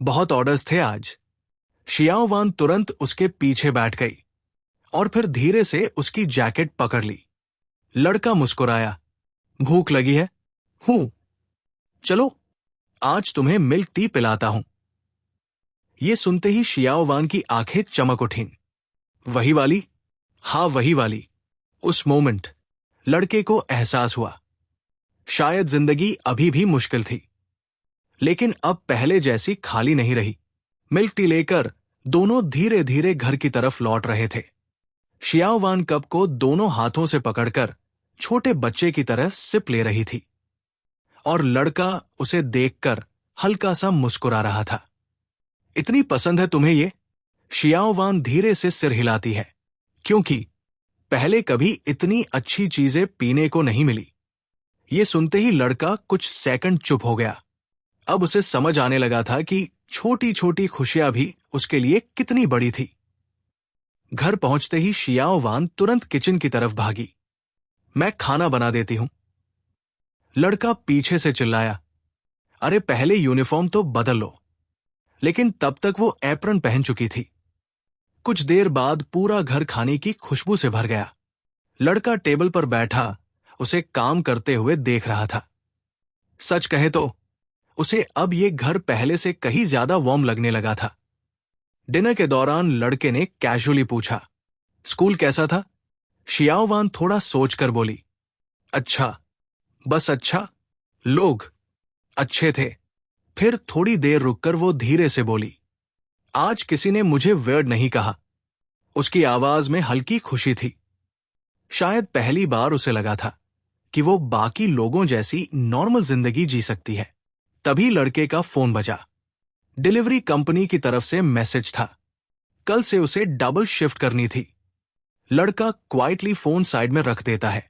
बहुत ऑर्डर्स थे आज। शियाओ वान तुरंत उसके पीछे बैठ गई और फिर धीरे से उसकी जैकेट पकड़ ली। लड़का मुस्कुराया। भूख लगी है? हूं। चलो, आज तुम्हें मिल्क टी पिलाता हूं। ये सुनते ही शियाओ वान की आंखें चमक उठीं। वही वाली? हाँ, वही वाली। उस मोमेंट लड़के को एहसास हुआ, शायद जिंदगी अभी भी मुश्किल थी, लेकिन अब पहले जैसी खाली नहीं रही। मिल्क टी लेकर दोनों धीरे धीरे घर की तरफ लौट रहे थे। शियाओ वान कप को दोनों हाथों से पकड़कर छोटे बच्चे की तरह सिप ले रही थी, और लड़का उसे देखकर हल्का सा मुस्कुरा रहा था। इतनी पसंद है तुम्हें ये? शियाओ वान धीरे से सिर हिलाती है, क्योंकि पहले कभी इतनी अच्छी चीजें पीने को नहीं मिली। ये सुनते ही लड़का कुछ सेकंड चुप हो गया। अब उसे समझ आने लगा था कि छोटी छोटी खुशियां भी उसके लिए कितनी बड़ी थी। घर पहुंचते ही शियाओ वान तुरंत किचन की तरफ भागी। मैं खाना बना देती हूं। लड़का पीछे से चिल्लाया। अरे, पहले यूनिफॉर्म तो बदल लो। लेकिन तब तक वो एप्रन पहन चुकी थी। कुछ देर बाद पूरा घर खाने की खुशबू से भर गया। लड़का टेबल पर बैठा उसे काम करते हुए देख रहा था। सच कहे तो उसे अब ये घर पहले से कहीं ज्यादा वार्म लगने लगा था। डिनर के दौरान लड़के ने कैजुअली पूछा, स्कूल कैसा था? शियाओ वान थोड़ा सोचकर बोली, अच्छा, बस अच्छा। लोग अच्छे थे। फिर थोड़ी देर रुककर वो धीरे से बोली, आज किसी ने मुझे वियर्ड नहीं कहा। उसकी आवाज में हल्की खुशी थी। शायद पहली बार उसे लगा था कि वो बाकी लोगों जैसी नॉर्मल जिंदगी जी सकती है। तभी लड़के का फोन बजा। डिलीवरी कंपनी की तरफ से मैसेज था। कल से उसे डबल शिफ्ट करनी थी। लड़का क्वाइटली फोन साइड में रख देता है,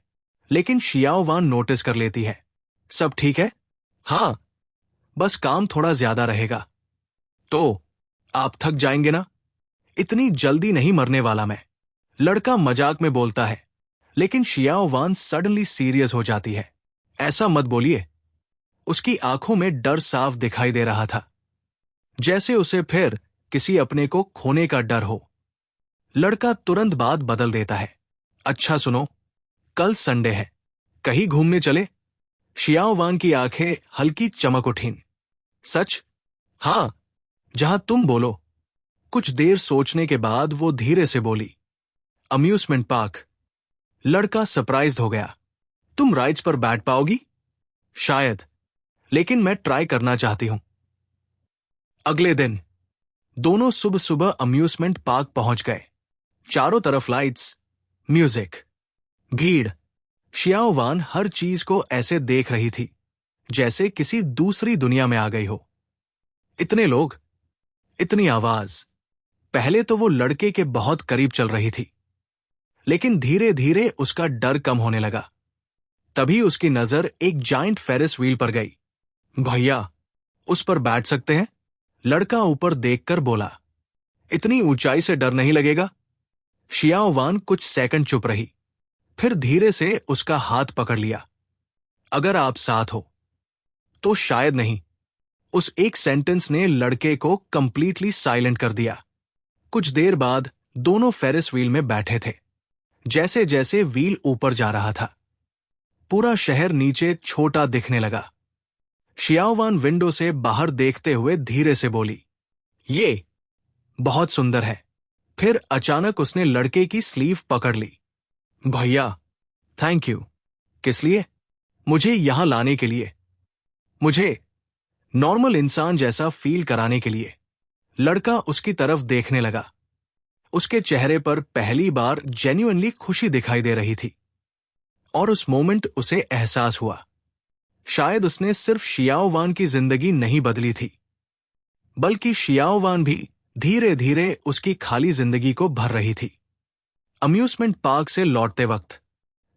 लेकिन शियाओ वान नोटिस कर लेती है। सब ठीक है? हाँ, बस काम थोड़ा ज्यादा रहेगा। तो आप थक जाएंगे ना? इतनी जल्दी नहीं मरने वाला मैं। लड़का मजाक में बोलता है, लेकिन शियाओ वान सडनली सीरियस हो जाती है। ऐसा मत बोलिए। उसकी आंखों में डर साफ दिखाई दे रहा था, जैसे उसे फिर किसी अपने को खोने का डर हो। लड़का तुरंत बात बदल देता है। अच्छा सुनो, कल संडे है, कहीं घूमने चले? शियाओ वान की आंखें हल्की चमक उठीं। सच? हाँ, जहां तुम बोलो। कुछ देर सोचने के बाद वो धीरे से बोली, अम्यूजमेंट पार्क। लड़का सरप्राइज्ड हो गया। तुम राइड्स पर बैठ पाओगी? शायद, लेकिन मैं ट्राई करना चाहती हूं। अगले दिन दोनों सुबह सुबह अम्यूजमेंट पार्क पहुंच गए। चारों तरफ लाइट्स, म्यूजिक, भीड़। शियाओ वान हर चीज को ऐसे देख रही थी जैसे किसी दूसरी दुनिया में आ गई हो। इतने लोग, इतनी आवाज। पहले तो वो लड़के के बहुत करीब चल रही थी, लेकिन धीरे धीरे उसका डर कम होने लगा। तभी उसकी नजर एक जायंट फेरिस व्हील पर गई। भैया, उस पर बैठ सकते हैं? लड़का ऊपर देखकर बोला। इतनी ऊंचाई से डर नहीं लगेगा? शियाओ वान कुछ सेकंड चुप रही, फिर धीरे से उसका हाथ पकड़ लिया। अगर आप साथ हो तो शायद नहीं। उस एक सेंटेंस ने लड़के को कंप्लीटली साइलेंट कर दिया। कुछ देर बाद दोनों फेरिस व्हील में बैठे थे। जैसे जैसे व्हील ऊपर जा रहा था, पूरा शहर नीचे छोटा दिखने लगा। शियाओवान विंडो से बाहर देखते हुए धीरे से बोली, ये बहुत सुंदर है। फिर अचानक उसने लड़के की स्लीव पकड़ ली। भैया, थैंक यू। किस लिए? मुझे यहां लाने के लिए, मुझे नॉर्मल इंसान जैसा फील कराने के लिए। लड़का उसकी तरफ देखने लगा। उसके चेहरे पर पहली बार जेन्युइनली खुशी दिखाई दे रही थी। और उस मोमेंट उसे एहसास हुआ, शायद उसने सिर्फ शियाओवान की जिंदगी नहीं बदली थी, बल्कि शियाओवान भी धीरे धीरे उसकी खाली जिंदगी को भर रही थी। अम्यूजमेंट पार्क से लौटते वक्त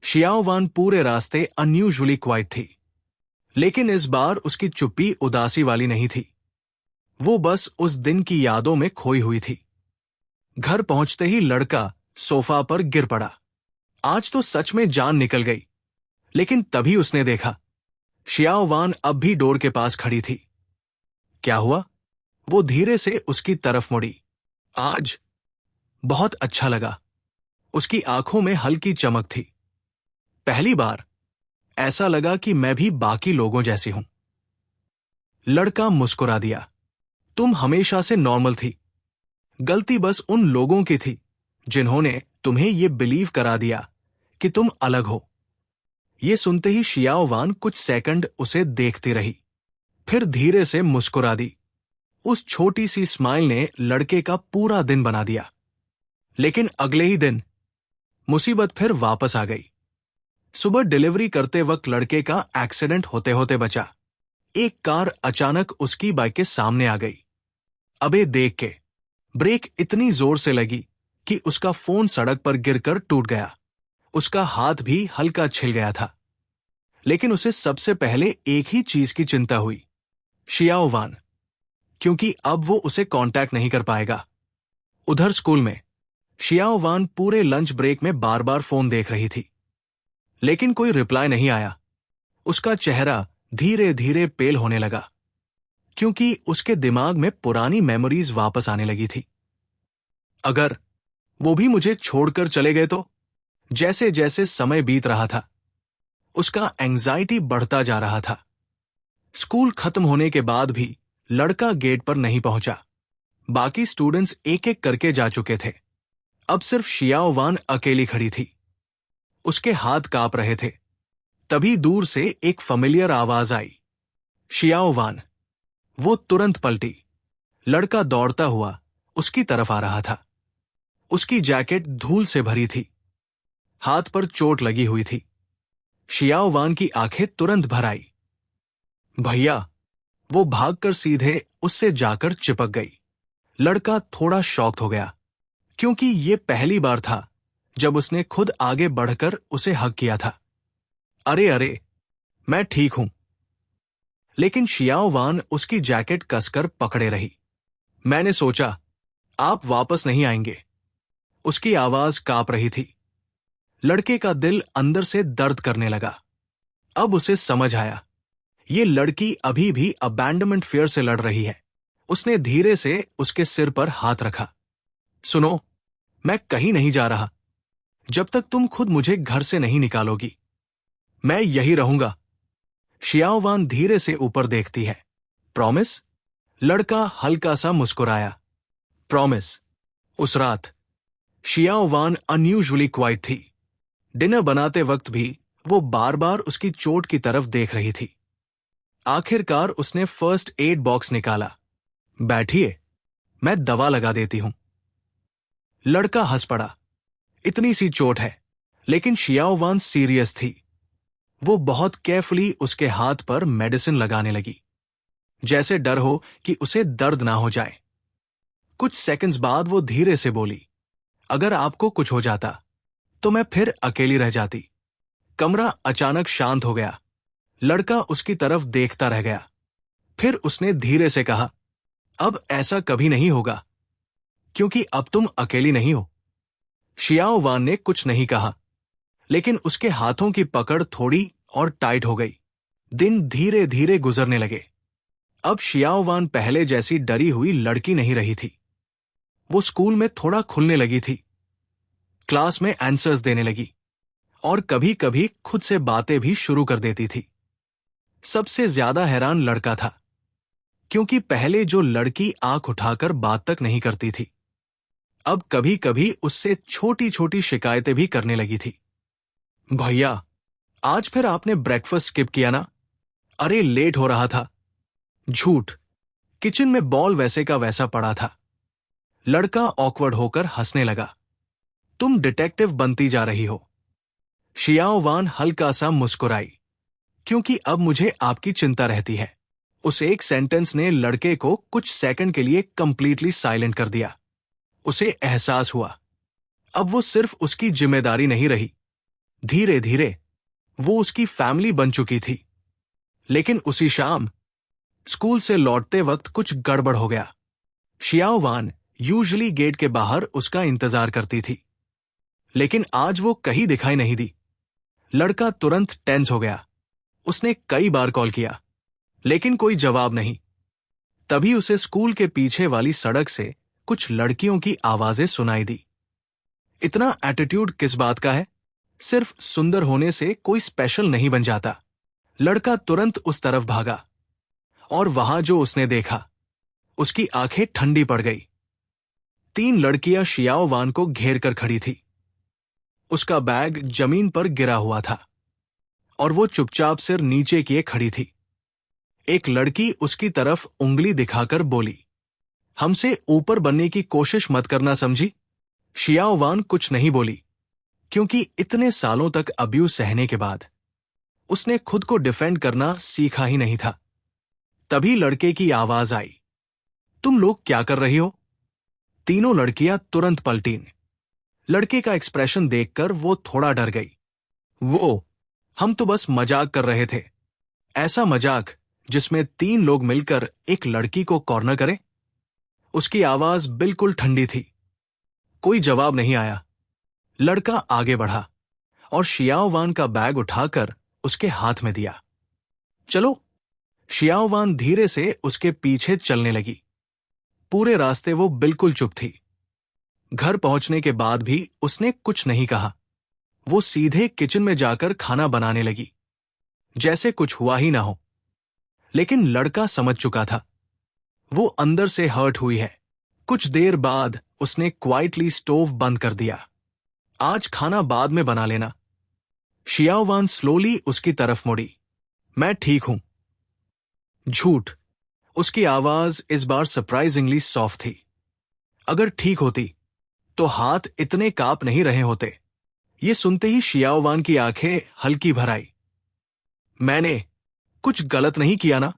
शियाओवान पूरे रास्ते अनयूजुअली क्वाइट थी। लेकिन इस बार उसकी चुप्पी उदासी वाली नहीं थी। वो बस उस दिन की यादों में खोई हुई थी। घर पहुंचते ही लड़का सोफा पर गिर पड़ा। आज तो सच में जान निकल गई। लेकिन तभी उसने देखा, शियाओवान अब भी डोर के पास खड़ी थी। क्या हुआ? वो धीरे से उसकी तरफ मुड़ी। आज बहुत अच्छा लगा। उसकी आंखों में हल्की चमक थी। पहली बार ऐसा लगा कि मैं भी बाकी लोगों जैसी हूं। लड़का मुस्कुरा दिया। तुम हमेशा से नॉर्मल थी। गलती बस उन लोगों की थी जिन्होंने तुम्हें यह बिलीव करा दिया कि तुम अलग हो। यह सुनते ही शियाओवान कुछ सेकंड उसे देखती रही, फिर धीरे से मुस्कुरा दी। उस छोटी सी स्माइल ने लड़के का पूरा दिन बना दिया। लेकिन अगले ही दिन मुसीबत फिर वापस आ गई। सुबह डिलीवरी करते वक्त लड़के का एक्सीडेंट होते होते बचा। एक कार अचानक उसकी बाइक के सामने आ गई। अबे देख के ब्रेक इतनी जोर से लगी कि उसका फोन सड़क पर गिरकर टूट गया। उसका हाथ भी हल्का छिल गया था। लेकिन उसे सबसे पहले एक ही चीज की चिंता हुई, शियाओवान, क्योंकि अब वो उसे कांटेक्ट नहीं कर पाएगा। उधर स्कूल में शियाओवान पूरे लंच ब्रेक में बार बार फोन देख रही थी, लेकिन कोई रिप्लाई नहीं आया। उसका चेहरा धीरे धीरे पेल होने लगा, क्योंकि उसके दिमाग में पुरानी मेमोरीज वापस आने लगी थी। अगर वो भी मुझे छोड़कर चले गए तो? जैसे जैसे समय बीत रहा था, उसका एंजाइटी बढ़ता जा रहा था। स्कूल खत्म होने के बाद भी लड़का गेट पर नहीं पहुंचा। बाकी स्टूडेंट्स एक एक करके जा चुके थे। अब सिर्फ शियाओवान अकेली खड़ी थी। उसके हाथ कांप रहे थे। तभी दूर से एक फेमिलियर आवाज आई, शियाओवान। वो तुरंत पलटी। लड़का दौड़ता हुआ उसकी तरफ आ रहा था। उसकी जैकेट धूल से भरी थी, हाथ पर चोट लगी हुई थी। शियाओवान की आंखें तुरंत भर आई। भैया, वो भागकर सीधे उससे जाकर चिपक गई। लड़का थोड़ा शॉक्ड हो गया, क्योंकि ये पहली बार था जब उसने खुद आगे बढ़कर उसे हग किया था। अरे अरे, मैं ठीक हूं। लेकिन शियाओवान उसकी जैकेट कसकर पकड़े रही। मैंने सोचा आप वापस नहीं आएंगे। उसकी आवाज कांप रही थी। लड़के का दिल अंदर से दर्द करने लगा। अब उसे समझ आया, ये लड़की अभी भी अबैंडनमेंट फियर से लड़ रही है। उसने धीरे से उसके सिर पर हाथ रखा। सुनो, मैं कहीं नहीं जा रहा जब तक तुम खुद मुझे घर से नहीं निकालोगी। मैं यही रहूंगा। शियाओवान धीरे से ऊपर देखती है। प्रॉमिस? लड़का हल्का सा मुस्कुराया। प्रॉमिस। उस रात शियाओवान अनयूजुअली क्वाइट थी। डिनर बनाते वक्त भी वो बार बार उसकी चोट की तरफ देख रही थी। आखिरकार उसने फर्स्ट एड बॉक्स निकाला। बैठिए, मैं दवा लगा देती हूं। लड़का हंस पड़ा। इतनी सी चोट है, लेकिन शियाओवान सीरियस थी। वो बहुत केयरफुली उसके हाथ पर मेडिसिन लगाने लगी, जैसे डर हो कि उसे दर्द ना हो जाए। कुछ सेकंड्स बाद वो धीरे से बोली, अगर आपको कुछ हो जाता तो मैं फिर अकेली रह जाती। कमरा अचानक शांत हो गया। लड़का उसकी तरफ देखता रह गया। फिर उसने धीरे से कहा, अब ऐसा कभी नहीं होगा, क्योंकि अब तुम अकेली नहीं हो। शियाओवान ने कुछ नहीं कहा, लेकिन उसके हाथों की पकड़ थोड़ी और टाइट हो गई। दिन धीरे धीरे गुजरने लगे। अब शियाओवान पहले जैसी डरी हुई लड़की नहीं रही थी। वो स्कूल में थोड़ा खुलने लगी थी, क्लास में आंसर्स देने लगी और कभी कभी खुद से बातें भी शुरू कर देती थी। सबसे ज्यादा हैरान लड़का था, क्योंकि पहले जो लड़की आंख उठाकर बात तक नहीं करती थी, अब कभी कभी उससे छोटी छोटी शिकायतें भी करने लगी थी। भैया, आज फिर आपने ब्रेकफास्ट स्किप किया ना? अरे लेट हो रहा था। झूठ, किचन में बॉल वैसे का वैसा पड़ा था। लड़का ऑकवर्ड होकर हंसने लगा। तुम डिटेक्टिव बनती जा रही हो। शियाओ वान हल्का सा मुस्कुराई, क्योंकि अब मुझे आपकी चिंता रहती है। उस एक सेंटेंस ने लड़के को कुछ सेकंड के लिए कंप्लीटली साइलेंट कर दिया। उसे एहसास हुआ, अब वो सिर्फ उसकी जिम्मेदारी नहीं रही, धीरे धीरे वो उसकी फैमिली बन चुकी थी। लेकिन उसी शाम स्कूल से लौटते वक्त कुछ गड़बड़ हो गया। शियाओ वान यूजुअली गेट के बाहर उसका इंतजार करती थी, लेकिन आज वो कहीं दिखाई नहीं दी। लड़का तुरंत टेंस हो गया। उसने कई बार कॉल किया, लेकिन कोई जवाब नहीं। तभी उसे स्कूल के पीछे वाली सड़क से कुछ लड़कियों की आवाजें सुनाई दी। इतना एटीट्यूड किस बात का है? सिर्फ सुंदर होने से कोई स्पेशल नहीं बन जाता। लड़का तुरंत उस तरफ भागा, और वहां जो उसने देखा, उसकी आंखें ठंडी पड़ गई। 3 लड़कियां शियाओ वान को घेर कर खड़ी थी। उसका बैग जमीन पर गिरा हुआ था, और वो चुपचाप सिर नीचे किए खड़ी थी। एक लड़की उसकी तरफ उंगली दिखाकर बोली, हमसे ऊपर बनने की कोशिश मत करना, समझी? शियाओ वान कुछ नहीं बोली, क्योंकि इतने सालों तक अब्यूज सहने के बाद उसने खुद को डिफेंड करना सीखा ही नहीं था। तभी लड़के की आवाज आई, तुम लोग क्या कर रही हो? तीनों लड़कियां तुरंत पलटीं। लड़के का एक्सप्रेशन देखकर वो थोड़ा डर गई। हम तो बस मजाक कर रहे थे। ऐसा मजाक जिसमें 3 लोग मिलकर एक लड़की को कॉर्नर करें? उसकी आवाज बिल्कुल ठंडी थी। कोई जवाब नहीं आया। लड़का आगे बढ़ा और शियाओ वान का बैग उठाकर उसके हाथ में दिया। चलो। शियाओ वान धीरे से उसके पीछे चलने लगी। पूरे रास्ते वो बिल्कुल चुप थी। घर पहुंचने के बाद भी उसने कुछ नहीं कहा। वो सीधे किचन में जाकर खाना बनाने लगी, जैसे कुछ हुआ ही ना हो। लेकिन लड़का समझ चुका था, वो अंदर से हर्ट हुई है। कुछ देर बाद उसने क्वाइटली स्टोव बंद कर दिया। आज खाना बाद में बना लेना। शियाओ वान स्लोली उसकी तरफ मुड़ी। मैं ठीक हूं। झूठ, उसकी आवाज इस बार सरप्राइजिंगली सॉफ्ट थी। अगर ठीक होती तो हाथ इतने कांप नहीं रहे होते। ये सुनते ही शियाओ वान की आंखें हल्की भर आई। मैंने कुछ गलत नहीं किया ना?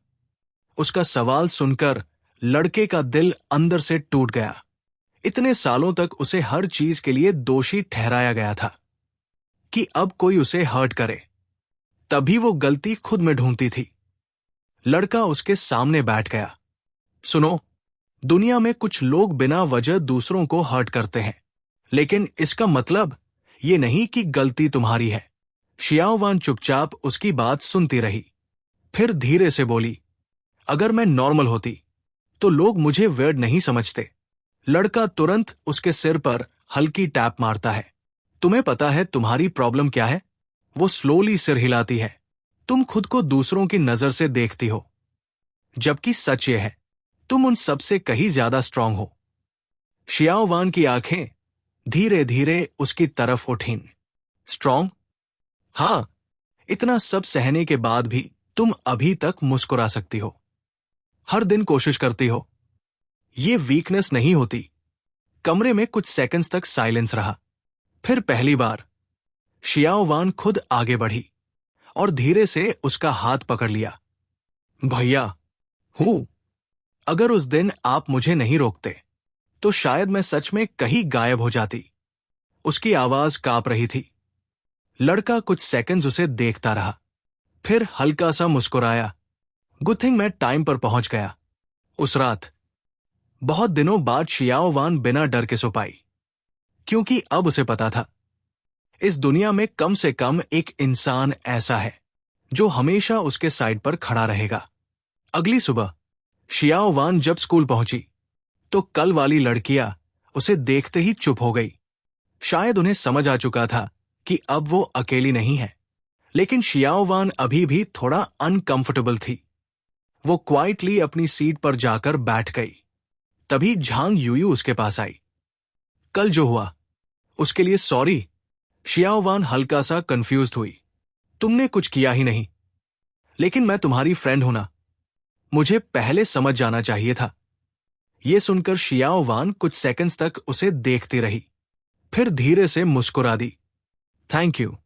उसका सवाल सुनकर लड़के का दिल अंदर से टूट गया। इतने सालों तक उसे हर चीज के लिए दोषी ठहराया गया था कि अब कोई उसे हर्ट करे, तभी वो गलती खुद में ढूंढती थी। लड़का उसके सामने बैठ गया। सुनो, दुनिया में कुछ लोग बिना वजह दूसरों को हर्ट करते हैं, लेकिन इसका मतलब ये नहीं कि गलती तुम्हारी है। शियाओ वान चुपचाप उसकी बात सुनती रही, फिर धीरे से बोली, अगर मैं नॉर्मल होती तो लोग मुझे वियर्ड नहीं समझते। लड़का तुरंत उसके सिर पर हल्की टैप मारता है। तुम्हें पता है तुम्हारी प्रॉब्लम क्या है? वो स्लोली सिर हिलाती है। तुम खुद को दूसरों की नजर से देखती हो, जबकि सच ये है, तुम उन सबसे कहीं ज्यादा स्ट्रांग हो। शियाओ वान की आंखें धीरे धीरे उसकी तरफ उठीं। स्ट्रांग? हाँ, इतना सब सहने के बाद भी तुम अभी तक मुस्कुरा सकती हो, हर दिन कोशिश करती हो। ये वीकनेस नहीं होती। कमरे में कुछ सेकंड्स तक साइलेंस रहा। फिर पहली बार शियाओ वान खुद आगे बढ़ी और धीरे से उसका हाथ पकड़ लिया। भैया हूं, अगर उस दिन आप मुझे नहीं रोकते तो शायद मैं सच में कहीं गायब हो जाती। उसकी आवाज कांप रही थी। लड़का कुछ सेकंड्स उसे देखता रहा, फिर हल्का सा मुस्कुराया। गुड थिंग मैं टाइम पर पहुंच गया। उस रात बहुत दिनों बाद शियाओ वान बिना डर के सो पाई, क्योंकि अब उसे पता था, इस दुनिया में कम से कम एक इंसान ऐसा है जो हमेशा उसके साइड पर खड़ा रहेगा। अगली सुबह शियाओ वान जब स्कूल पहुंची तो कल वाली लड़कियां उसे देखते ही चुप हो गई। शायद उन्हें समझ आ चुका था कि अब वो अकेली नहीं है, लेकिन शियाओवान अभी भी थोड़ा अनकंफर्टेबल थी। वो क्वाइटली अपनी सीट पर जाकर बैठ गई। तभी झांग यूयू उसके पास आई। कल जो हुआ उसके लिए सॉरी। शियाओवान हल्का सा कंफ्यूज्ड हुई। तुमने कुछ किया ही नहीं। लेकिन मैं तुम्हारी फ्रेंड हूं ना, मुझे पहले समझ जाना चाहिए था। यह सुनकर शियाओवान कुछ सेकंड्स तक उसे देखती रही, फिर धीरे से मुस्कुरा दी। Thank you.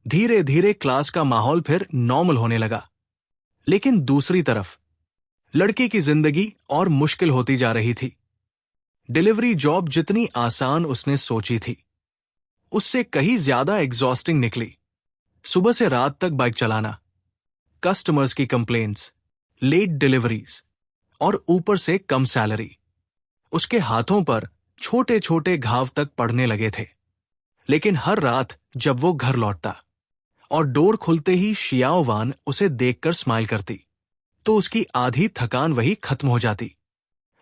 धीरे धीरे क्लास का माहौल फिर नॉर्मल होने लगा। लेकिन दूसरी तरफ लड़के की जिंदगी और मुश्किल होती जा रही थी। डिलीवरी जॉब जितनी आसान उसने सोची थी, उससे कहीं ज्यादा एग्जॉस्टिंग निकली। सुबह से रात तक बाइक चलाना, कस्टमर्स की कंप्लेंट्स, लेट डिलीवरीज और ऊपर से कम सैलरी। उसके हाथों पर छोटे छोटे घाव तक पड़ने लगे थे। लेकिन हर रात जब वो घर लौटता और डोर खुलते ही शियाओवान उसे देखकर स्माइल करती, तो उसकी आधी थकान वही खत्म हो जाती।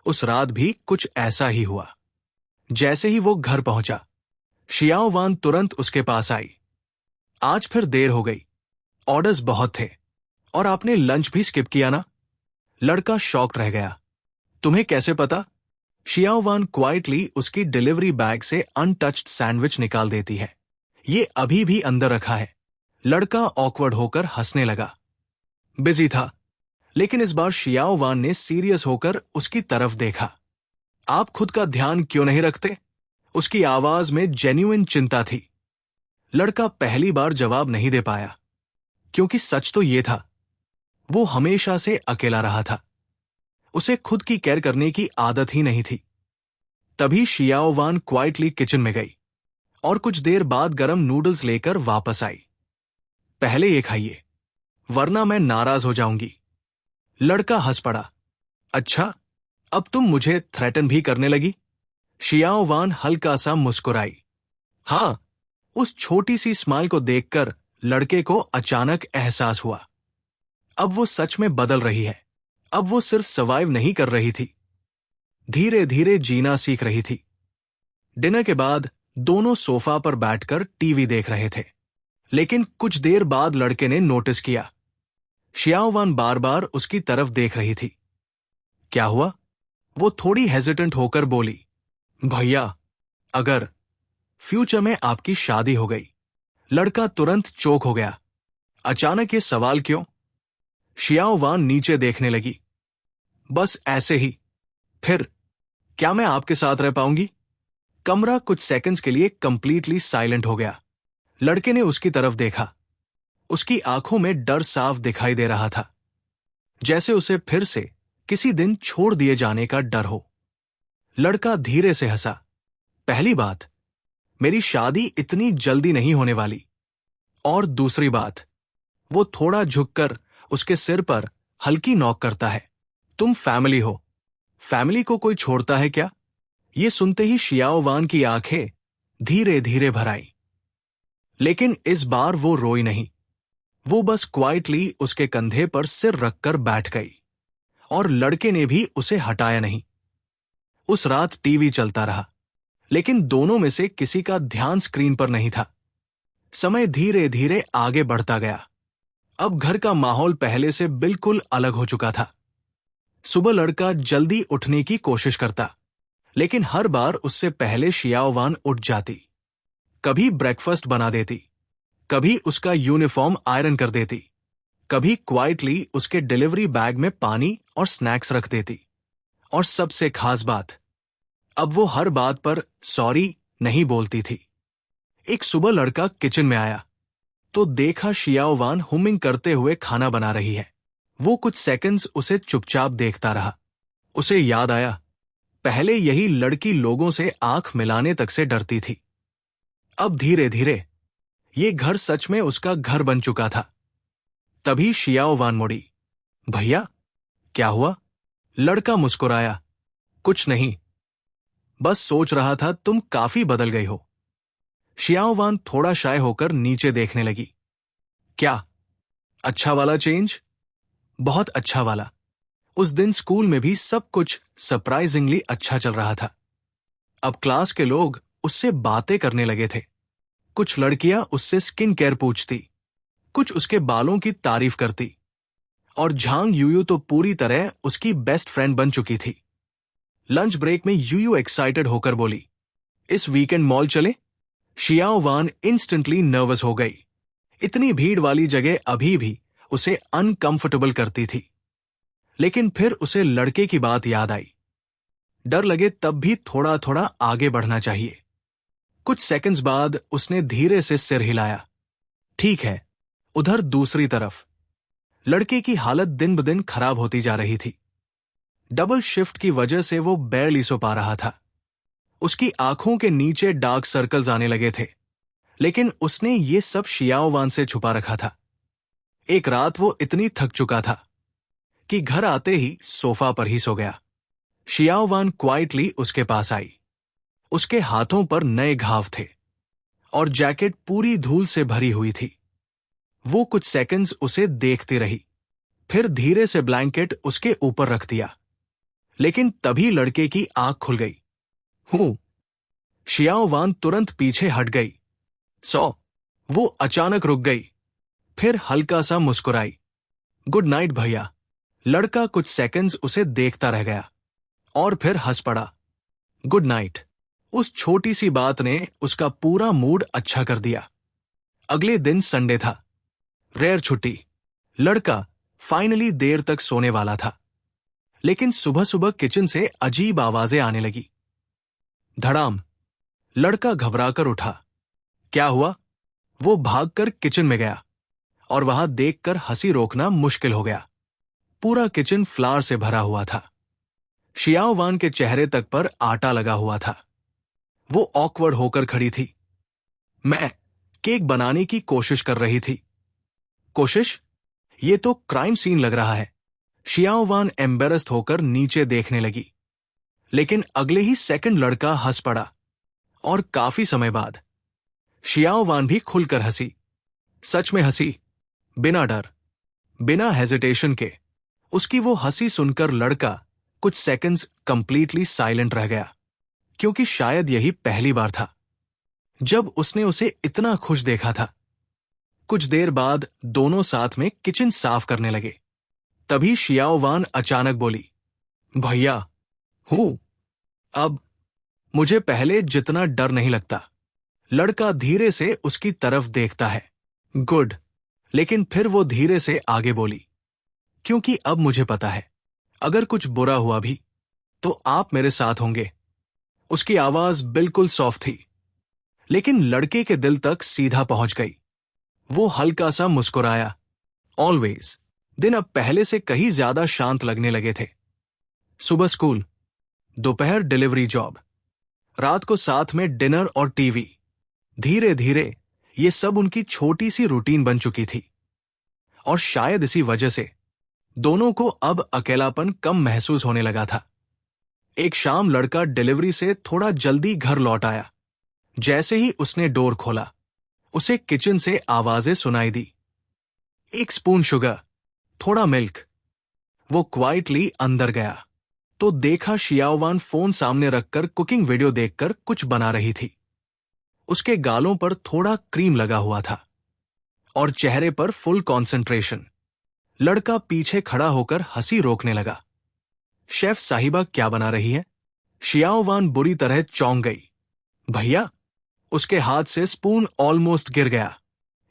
उस रात भी कुछ ऐसा ही हुआ। जैसे ही वो घर पहुंचा, शियाओवान तुरंत उसके पास आई। आज फिर देर हो गई, ऑर्डर्स बहुत थे और आपने लंच भी स्किप किया ना? लड़का शॉक्ड रह गया। तुम्हें कैसे पता? शियाओवान क्वाइटली उसकी डिलीवरी बैग से अनटच्ड सैंडविच निकाल देती है। ये अभी भी अंदर रखा है। लड़का ऑकवर्ड होकर हंसने लगा। बिजी था, लेकिन इस बार शियाओवान ने सीरियस होकर उसकी तरफ देखा। आप खुद का ध्यान क्यों नहीं रखते? उसकी आवाज में जेन्युइन चिंता थी। लड़का पहली बार जवाब नहीं दे पाया, क्योंकि सच तो ये था, वो हमेशा से अकेला रहा था। उसे खुद की केयर करने की आदत ही नहीं थी। तभी शियाओवान क्वाइटली किचन में गई और कुछ देर बाद गरम नूडल्स लेकर वापस आई। पहले ये खाइए, वरना मैं नाराज हो जाऊंगी। लड़का हंस पड़ा। अच्छा, अब तुम मुझे थ्रेटन भी करने लगी? शियाओवान हल्का सा मुस्कुराई। हाँ, उस छोटी सी स्माइल को देखकर लड़के को अचानक एहसास हुआ, अब वो सच में बदल रही है। अब वो सिर्फ सर्वाइव नहीं कर रही थी, धीरे धीरे जीना सीख रही थी। डिनर के बाद दोनों सोफा पर बैठकर टीवी देख रहे थे। लेकिन कुछ देर बाद लड़के ने नोटिस किया, शियाओवान बार बार उसकी तरफ देख रही थी। क्या हुआ? वो थोड़ी हेजिटेंट होकर बोली, भैया, अगर फ्यूचर में आपकी शादी हो गई। लड़का तुरंत चौंक हो गया। अचानक ये सवाल क्यों? शियाओवान नीचे देखने लगी। बस ऐसे ही। फिर क्या मैं आपके साथ रह पाऊंगी? कमरा कुछ सेकंड्स के लिए कंप्लीटली साइलेंट हो गया। लड़के ने उसकी तरफ देखा। उसकी आंखों में डर साफ दिखाई दे रहा था, जैसे उसे फिर से किसी दिन छोड़ दिए जाने का डर हो। लड़का धीरे से हंसा। पहली बात, मेरी शादी इतनी जल्दी नहीं होने वाली। और दूसरी बात, वो थोड़ा झुककर उसके सिर पर हल्की नॉक करता है। तुम फैमिली हो, फैमिली को कोई छोड़ता है क्या? ये सुनते ही शियाओवान की आंखें धीरे धीरे भर आई। लेकिन इस बार वो रोई नहीं। वो बस क्वाइटली उसके कंधे पर सिर रखकर बैठ गई और लड़के ने भी उसे हटाया नहीं। उस रात टीवी चलता रहा, लेकिन दोनों में से किसी का ध्यान स्क्रीन पर नहीं था। समय धीरे धीरे आगे बढ़ता गया। अब घर का माहौल पहले से बिल्कुल अलग हो चुका था। सुबह लड़का जल्दी उठने की कोशिश करता, लेकिन हर बार उससे पहले शियाओवान उठ जाती। कभी ब्रेकफास्ट बना देती, कभी उसका यूनिफॉर्म आयरन कर देती, कभी क्वाइटली उसके डिलीवरी बैग में पानी और स्नैक्स रख देती। और सबसे खास बात, अब वो हर बात पर सॉरी नहीं बोलती थी। एक सुबह लड़का किचन में आया तो देखा शियाओवान हुमिंग करते हुए खाना बना रही है। वो कुछ सेकंड्स उसे चुपचाप देखता रहा। उसे याद आया, पहले यही लड़की लोगों से आंख मिलाने तक से डरती थी। अब धीरे धीरे ये घर सच में उसका घर बन चुका था। तभी शियाओवान मुड़ी। भैया, क्या हुआ? लड़का मुस्कुराया। कुछ नहीं, बस सोच रहा था तुम काफी बदल गई हो। शियाओवान थोड़ा शाय होकर नीचे देखने लगी। क्या? अच्छा वाला चेंज? बहुत अच्छा वाला। उस दिन स्कूल में भी सब कुछ सरप्राइजिंगली अच्छा चल रहा था। अब क्लास के लोग उससे बातें करने लगे थे। कुछ लड़कियां उससे स्किन केयर पूछती, कुछ उसके बालों की तारीफ करती, और झांग यूयू तो पूरी तरह उसकी बेस्ट फ्रेंड बन चुकी थी। लंच ब्रेक में यूयू एक्साइटेड होकर बोली, इस वीकेंड मॉल चले? शियाओ वान इंस्टेंटली नर्वस हो गई। इतनी भीड़ वाली जगह अभी भी उसे अनकंफर्टेबल करती थी। लेकिन फिर उसे लड़के की बात याद आई। डर लगे तब भी थोड़ा थोड़ा आगे बढ़ना चाहिए। कुछ सेकंड्स बाद उसने धीरे से सिर हिलाया। ठीक है। उधर दूसरी तरफ लड़के की हालत दिन ब दिन खराब होती जा रही थी। डबल शिफ्ट की वजह से वो बैरली सो पा रहा था। उसकी आंखों के नीचे डार्क सर्कल्स आने लगे थे, लेकिन उसने ये सब शियाओ वान से छुपा रखा था। एक रात वो इतनी थक चुका था कि घर आते ही सोफा पर ही सो गया। शियाओ वान क्वाइटली उसके पास आई। उसके हाथों पर नए घाव थे और जैकेट पूरी धूल से भरी हुई थी। वो कुछ सेकंड्स उसे देखती रही, फिर धीरे से ब्लैंकेट उसके ऊपर रख दिया। लेकिन तभी लड़के की आंख खुल गई। हूं। शियाओ वान तुरंत पीछे हट गई। वो अचानक रुक गई, फिर हल्का सा मुस्कुराई। गुड नाइट भैया। लड़का कुछ सेकंड्स उसे देखता रह गया और फिर हंस पड़ा। Good night. उस छोटी सी बात ने उसका पूरा मूड अच्छा कर दिया। अगले दिन संडे था, रेयर छुट्टी। लड़का फाइनली देर तक सोने वाला था, लेकिन सुबह सुबह किचन से अजीब आवाजें आने लगी। धड़ाम। लड़का घबराकर उठा। क्या हुआ? वो भागकर किचन में गया और वहां देखकर हंसी रोकना मुश्किल हो गया। पूरा किचन फ्लावर से भरा हुआ था। शियाओ वान के चेहरे तक पर आटा लगा हुआ था। वो ऑकवर्ड होकर खड़ी थी। मैं केक बनाने की कोशिश कर रही थी। कोशिश? ये तो क्राइम सीन लग रहा है। शियाओ वान एम्बेरस्ड होकर नीचे देखने लगी, लेकिन अगले ही सेकंड लड़का हंस पड़ा और काफी समय बाद शियाओ वान भी खुलकर हंसी। सच में हंसी, बिना डर, बिना हेजिटेशन के। उसकी वो हंसी सुनकर लड़का कुछ सेकंड्स कंप्लीटली साइलेंट रह गया, क्योंकि शायद यही पहली बार था जब उसने उसे इतना खुश देखा था। कुछ देर बाद दोनों साथ में किचन साफ करने लगे। तभी शियाओ वान अचानक बोली, भैया। हूं। अब मुझे पहले जितना डर नहीं लगता। लड़का धीरे से उसकी तरफ देखता है। गुड। लेकिन फिर वो धीरे से आगे बोली, क्योंकि अब मुझे पता है, अगर कुछ बुरा हुआ भी तो आप मेरे साथ होंगे। उसकी आवाज बिल्कुल सॉफ्ट थी, लेकिन लड़के के दिल तक सीधा पहुंच गई। वो हल्का सा मुस्कुराया। ऑलवेज। दिन अब पहले से कहीं ज्यादा शांत लगने लगे थे। सुबह स्कूल, दोपहर डिलीवरी जॉब, रात को साथ में डिनर और टीवी। धीरे धीरे ये सब उनकी छोटी सी रूटीन बन चुकी थी, और शायद इसी वजह से दोनों को अब अकेलापन कम महसूस होने लगा था। एक शाम लड़का डिलीवरी से थोड़ा जल्दी घर लौट आया। जैसे ही उसने डोर खोला, उसे किचन से आवाजें सुनाई दी। एक स्पून शुगर, थोड़ा मिल्क। वो क्वाइटली अंदर गया तो देखा शियाओ वान फोन सामने रखकर कुकिंग वीडियो देखकर कुछ बना रही थी। उसके गालों पर थोड़ा क्रीम लगा हुआ था और चेहरे पर फुल कंसंट्रेशन। लड़का पीछे खड़ा होकर हंसी रोकने लगा। शेफ साहिबा क्या बना रही है? शियाओ वान बुरी तरह चौंक गई। भैया। उसके हाथ से स्पून ऑलमोस्ट गिर गया।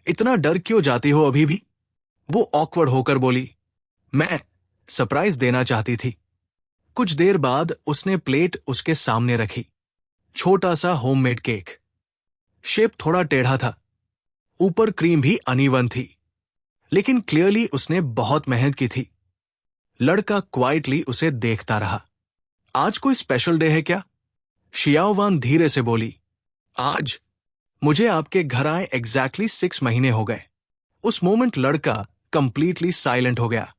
इतना डर क्यों जाती हो अभी भी? वो ऑकवर्ड होकर बोली, मैं सरप्राइज देना चाहती थी। कुछ देर बाद उसने प्लेट उसके सामने रखी। छोटा सा होममेड केक। शेप थोड़ा टेढ़ा था, ऊपर क्रीम भी अनइवन थी, लेकिन क्लियरली उसने बहुत मेहनत की थी। लड़का क्वाइटली उसे देखता रहा। आज कोई स्पेशल डे है क्या? शियाओ वान धीरे से बोली, आज मुझे आपके घर आए एग्जैक्टली 6 महीने हो गए। उस मोमेंट लड़का कंप्लीटली साइलेंट हो गया।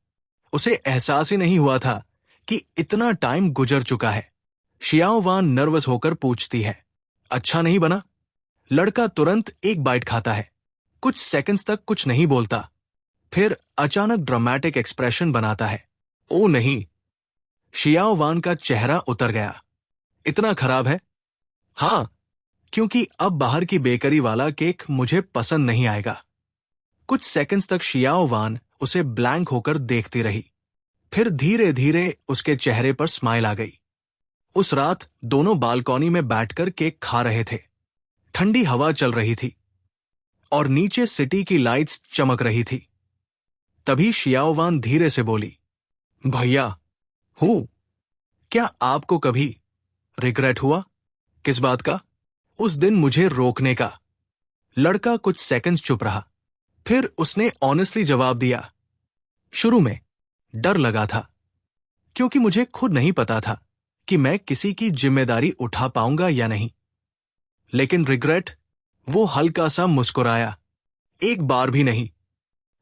उसे एहसास ही नहीं हुआ था कि इतना टाइम गुजर चुका है। शियाओ वान नर्वस होकर पूछती है, अच्छा नहीं बना? लड़का तुरंत एक बाइट खाता है, कुछ सेकंड्स तक कुछ नहीं बोलता, फिर अचानक ड्रामेटिक एक्सप्रेशन बनाता है। ओ नहीं। शियाओ वान का चेहरा उतर गया। इतना खराब है? हाँ, क्योंकि अब बाहर की बेकरी वाला केक मुझे पसंद नहीं आएगा। कुछ सेकंड्स तक शियाओ वान उसे ब्लैंक होकर देखती रही। फिर धीरे धीरे उसके चेहरे पर स्माइल आ गई। उस रात दोनों बालकनी में बैठकर केक खा रहे थे। ठंडी हवा चल रही थी और नीचे सिटी की लाइट्स चमक रही थी। तभी शियाओ वान धीरे से बोली, भैया, हूं, क्या आपको कभी रिग्रेट हुआ? किस बात का? उस दिन मुझे रोकने का। लड़का कुछ सेकंड्स चुप रहा, फिर उसने ऑनेस्टली जवाब दिया, शुरू में डर लगा था, क्योंकि मुझे खुद नहीं पता था कि मैं किसी की जिम्मेदारी उठा पाऊंगा या नहीं। लेकिन रिग्रेट? वो हल्का सा मुस्कुराया, एक बार भी नहीं।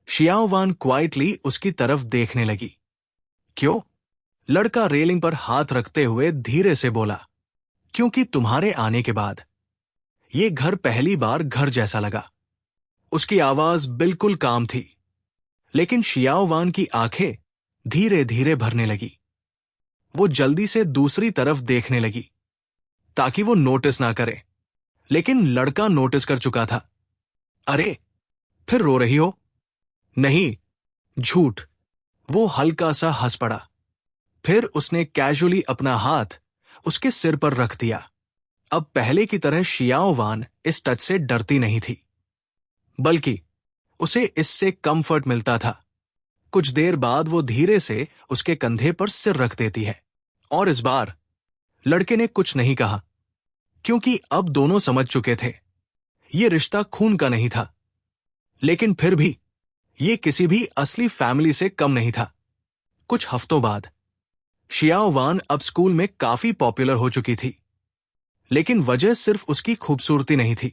शियाओ वान क्वाइटली उसकी तरफ देखने लगी। क्यों? लड़का रेलिंग पर हाथ रखते हुए धीरे से बोला, क्योंकि तुम्हारे आने के बाद ये घर पहली बार घर जैसा लगा। उसकी आवाज बिल्कुल काम थी, लेकिन शियाओ वान की आंखें धीरे धीरे भरने लगी। वो जल्दी से दूसरी तरफ देखने लगी ताकि वो नोटिस ना करे, लेकिन लड़का नोटिस कर चुका था। अरे, फिर रो रही हो? नहीं, झूठ। वो हल्का सा हंस पड़ा। फिर उसने कैजुअली अपना हाथ उसके सिर पर रख दिया। अब पहले की तरह शियाओ वान इस टच से डरती नहीं थी, बल्कि उसे इससे कंफर्ट मिलता था। कुछ देर बाद वो धीरे से उसके कंधे पर सिर रख देती है। और इस बार लड़के ने कुछ नहीं कहा, क्योंकि अब दोनों समझ चुके थे ये रिश्ता खून का नहीं था, लेकिन फिर भी ये किसी भी असली फैमिली से कम नहीं था। कुछ हफ्तों बाद शियाओ वान अब स्कूल में काफी पॉपुलर हो चुकी थी, लेकिन वजह सिर्फ उसकी खूबसूरती नहीं थी।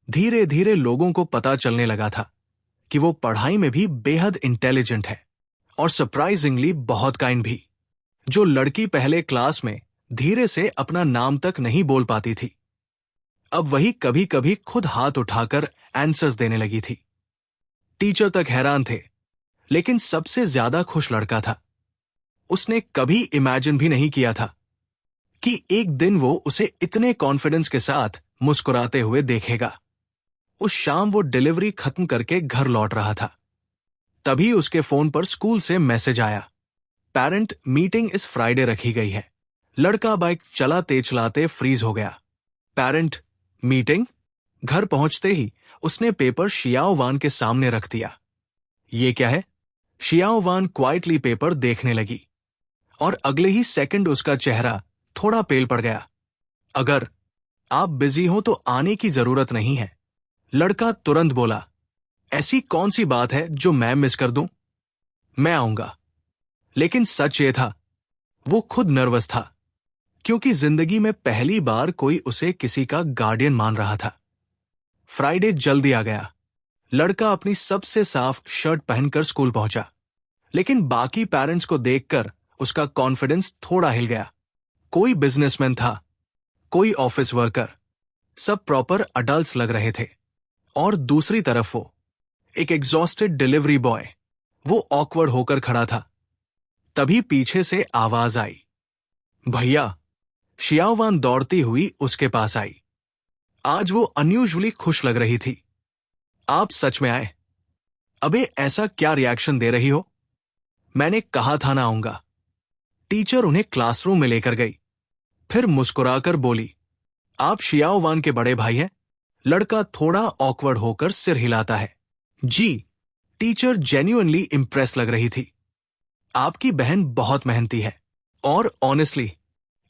धीरे धीरे लोगों को पता चलने लगा था कि वो पढ़ाई में भी बेहद इंटेलिजेंट है और सरप्राइजिंगली बहुत काइंड भी। जो लड़की पहले क्लास में धीरे से अपना नाम तक नहीं बोल पाती थी, अब वही कभी कभी खुद हाथ उठाकर आंसर्स देने लगी थी। टीचर तक हैरान थे, लेकिन सबसे ज्यादा खुश लड़का था। उसने कभी इमेजिन भी नहीं किया था कि एक दिन वो उसे इतने कॉन्फिडेंस के साथ मुस्कुराते हुए देखेगा। उस शाम वो डिलीवरी खत्म करके घर लौट रहा था। तभी उसके फोन पर स्कूल से मैसेज आया, पेरेंट मीटिंग इस फ्राइडे रखी गई है। लड़का बाइक चलाते चलाते फ्रीज हो गया। Parent meeting? घर पहुंचते ही उसने पेपर शियाओ वान के सामने रख दिया। ये क्या है? शियाओ वान क्वाइटली पेपर देखने लगी और अगले ही सेकंड उसका चेहरा थोड़ा पेल पड़ गया। अगर आप बिजी हो तो आने की जरूरत नहीं है। लड़का तुरंत बोला, ऐसी कौन सी बात है जो मैं मिस कर दूं? मैं आऊंगा। लेकिन सच ये था, वो खुद नर्वस था, क्योंकि जिंदगी में पहली बार कोई उसे किसी का गार्डियन मान रहा था। फ्राइडे जल्दी आ गया। लड़का अपनी सबसे साफ शर्ट पहनकर स्कूल पहुंचा, लेकिन बाकी पेरेंट्स को देखकर उसका कॉन्फिडेंस थोड़ा हिल गया। कोई बिजनेसमैन था, कोई ऑफिस वर्कर, सब प्रॉपर अडल्ट्स लग रहे थे। और दूसरी तरफ वो, एक एग्जॉस्टेड डिलीवरी बॉय, वो ऑकवर्ड होकर खड़ा था। तभी पीछे से आवाज आई, भैया। शियाओ वान दौड़ती हुई उसके पास आई। आज वो अनयूजुअली खुश लग रही थी। आप सच में आए? अबे, ऐसा क्या रिएक्शन दे रही हो? मैंने कहा था ना आऊंगा। टीचर उन्हें क्लासरूम में लेकर गई, फिर मुस्कुराकर बोली, आप शियाओ वान के बड़े भाई हैं? लड़का थोड़ा ऑकवर्ड होकर सिर हिलाता है। जी। टीचर जेन्युइनली इंप्रेस लग रही थी। आपकी बहन बहुत मेहनती है, और ऑनेस्टली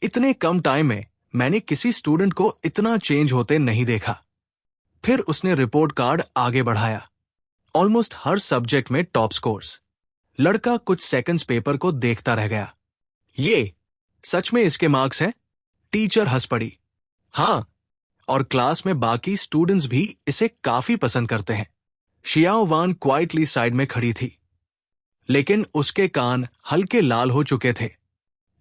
इतने कम टाइम में मैंने किसी स्टूडेंट को इतना चेंज होते नहीं देखा। फिर उसने रिपोर्ट कार्ड आगे बढ़ाया। ऑलमोस्ट हर सब्जेक्ट में टॉप स्कोर्स। लड़का कुछ सेकंड्स पेपर को देखता रह गया। ये सच में इसके मार्क्स हैं? टीचर हंस पड़ी। हाँ, और क्लास में बाकी स्टूडेंट्स भी इसे काफी पसंद करते हैं। शियाओ वान क्वाइटली साइड में खड़ी थी, लेकिन उसके कान हल्के लाल हो चुके थे,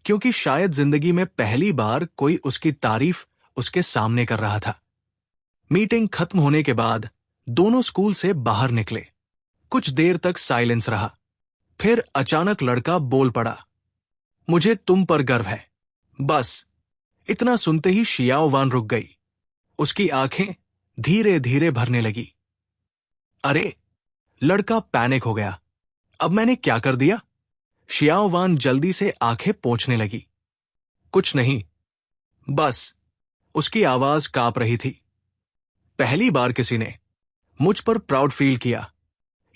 क्योंकि शायद जिंदगी में पहली बार कोई उसकी तारीफ उसके सामने कर रहा था। मीटिंग खत्म होने के बाद दोनों स्कूल से बाहर निकले। कुछ देर तक साइलेंस रहा। फिर अचानक लड़का बोल पड़ा, मुझे तुम पर गर्व है। बस इतना सुनते ही शियाओ वान रुक गई। उसकी आंखें धीरे धीरे भरने लगी। अरे, लड़का पैनिक हो गया। अब मैंने क्या कर दिया? शियाओ वान जल्दी से आंखें पोंछने लगी। कुछ नहीं, बस। उसकी आवाज कांप रही थी। पहली बार किसी ने मुझ पर प्राउड फील किया।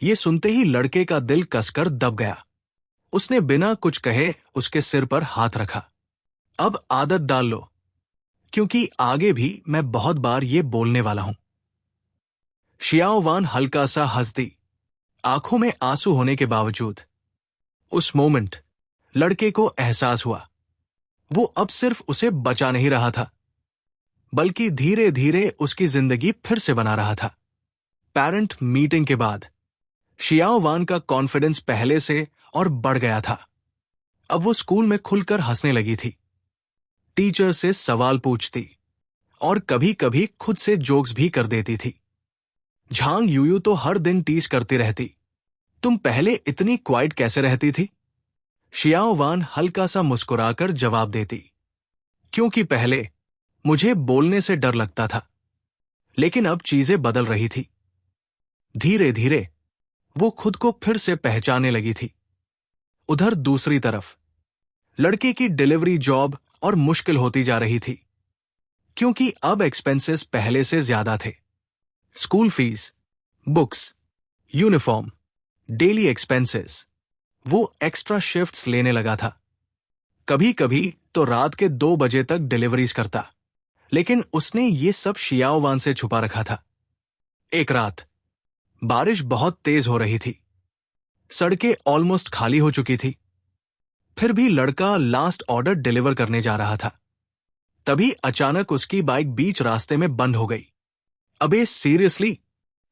ये सुनते ही लड़के का दिल कसकर दब गया। उसने बिना कुछ कहे उसके सिर पर हाथ रखा। अब आदत डाल लो, क्योंकि आगे भी मैं बहुत बार ये बोलने वाला हूं। शियाओ वान हल्का सा हंस दी, आंखों में आंसू होने के बावजूद। उस मोमेंट लड़के को एहसास हुआ वो अब सिर्फ उसे बचा नहीं रहा था, बल्कि धीरे धीरे उसकी जिंदगी फिर से बना रहा था। पेरेंट मीटिंग के बाद शियाओ वान का कॉन्फिडेंस पहले से और बढ़ गया था। अब वो स्कूल में खुलकर हंसने लगी थी, टीचर से सवाल पूछती और कभी कभी खुद से जोक्स भी कर देती थी। झांग यूयू तो हर दिन टीज करती रहती, तुम पहले इतनी क्वाइट कैसे रहती थी? शियाओ वान हल्का सा मुस्कुराकर जवाब देती, क्योंकि पहले मुझे बोलने से डर लगता था, लेकिन अब चीजें बदल रही थी। धीरे धीरे वो खुद को फिर से पहचानने लगी थी। उधर दूसरी तरफ लड़के की डिलीवरी जॉब और मुश्किल होती जा रही थी, क्योंकि अब एक्सपेंसेस पहले से ज्यादा थे। School fees, books, uniform, daily expenses. वो एक्स्ट्रा शिफ्ट्स लेने लगा था। कभी कभी तो रात के 2 बजे तक डिलीवरीज करता, लेकिन उसने ये सब शियाओ वान से छुपा रखा था। एक रात बारिश बहुत तेज हो रही थी, सड़कें ऑलमोस्ट खाली हो चुकी थी, फिर भी लड़का लास्ट ऑर्डर डिलीवर करने जा रहा था। तभी अचानक उसकी बाइक बीच रास्ते में बंद हो गई। अबे सीरियसली?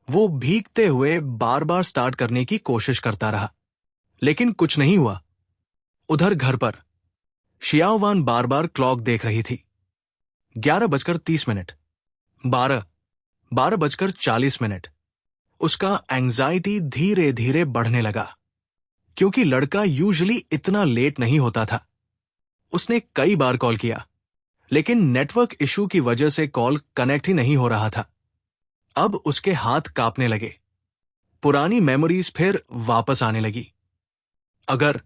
वो भीगते हुए बार बार स्टार्ट करने की कोशिश करता रहा, लेकिन कुछ नहीं हुआ। उधर घर पर शियाओ वान बार बार क्लॉक देख रही थी। 11:30, 12:40। उसका एंजाइटी धीरे धीरे बढ़ने लगा, क्योंकि लड़का यूजुअली इतना लेट नहीं होता था। उसने कई बार कॉल किया, लेकिन नेटवर्क इशू की वजह से कॉल कनेक्ट ही नहीं हो रहा था। अब उसके हाथ कांपने लगे, पुरानी मेमोरीज फिर वापस आने लगी। अगर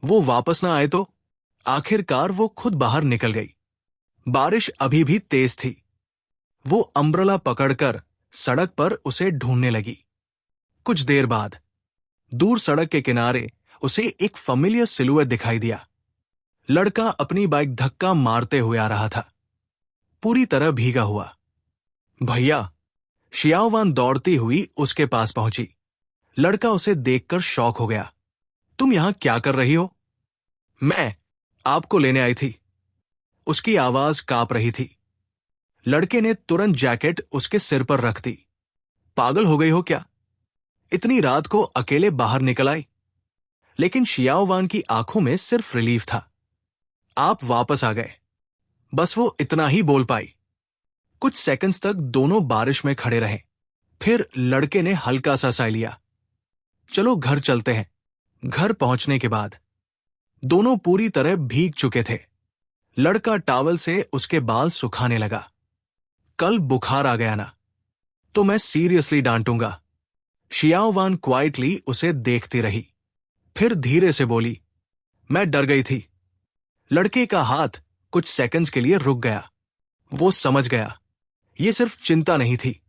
वो वापस ना आए तो? आखिरकार वो खुद बाहर निकल गई। बारिश अभी भी तेज थी। वो अम्ब्रेला पकड़कर सड़क पर उसे ढूंढने लगी। कुछ देर बाद दूर सड़क के किनारे उसे एक फेमिलियर सिलुएट दिखाई दिया। लड़का अपनी बाइक धक्का मारते हुए आ रहा था, पूरी तरह भीगा हुआ। भैया! शियाओ वान दौड़ती हुई उसके पास पहुंची। लड़का उसे देखकर शॉक हो गया। तुम यहां क्या कर रही हो? मैं आपको लेने आई थी। उसकी आवाज कांप रही थी। लड़के ने तुरंत जैकेट उसके सिर पर रख दी। पागल हो गई हो क्या? इतनी रात को अकेले बाहर निकल आई? लेकिन शियाओ वान की आंखों में सिर्फ रिलीफ था। आप वापस आ गए, बस वो इतना ही बोल पाई। कुछ सेकंड्स तक दोनों बारिश में खड़े रहे। फिर लड़के ने हल्का सा साह लिया। चलो घर चलते हैं। घर पहुंचने के बाद दोनों पूरी तरह भीग चुके थे। लड़का टॉवल से उसके बाल सुखाने लगा। कल बुखार आ गया ना, तो मैं सीरियसली डांटूंगा। शियाओ वान क्वाइटली उसे देखती रही, फिर धीरे से बोली, मैं डर गई थी। लड़के का हाथ कुछ सेकंड्स के लिए रुक गया। वो समझ गया ये सिर्फ चिंता नहीं थी,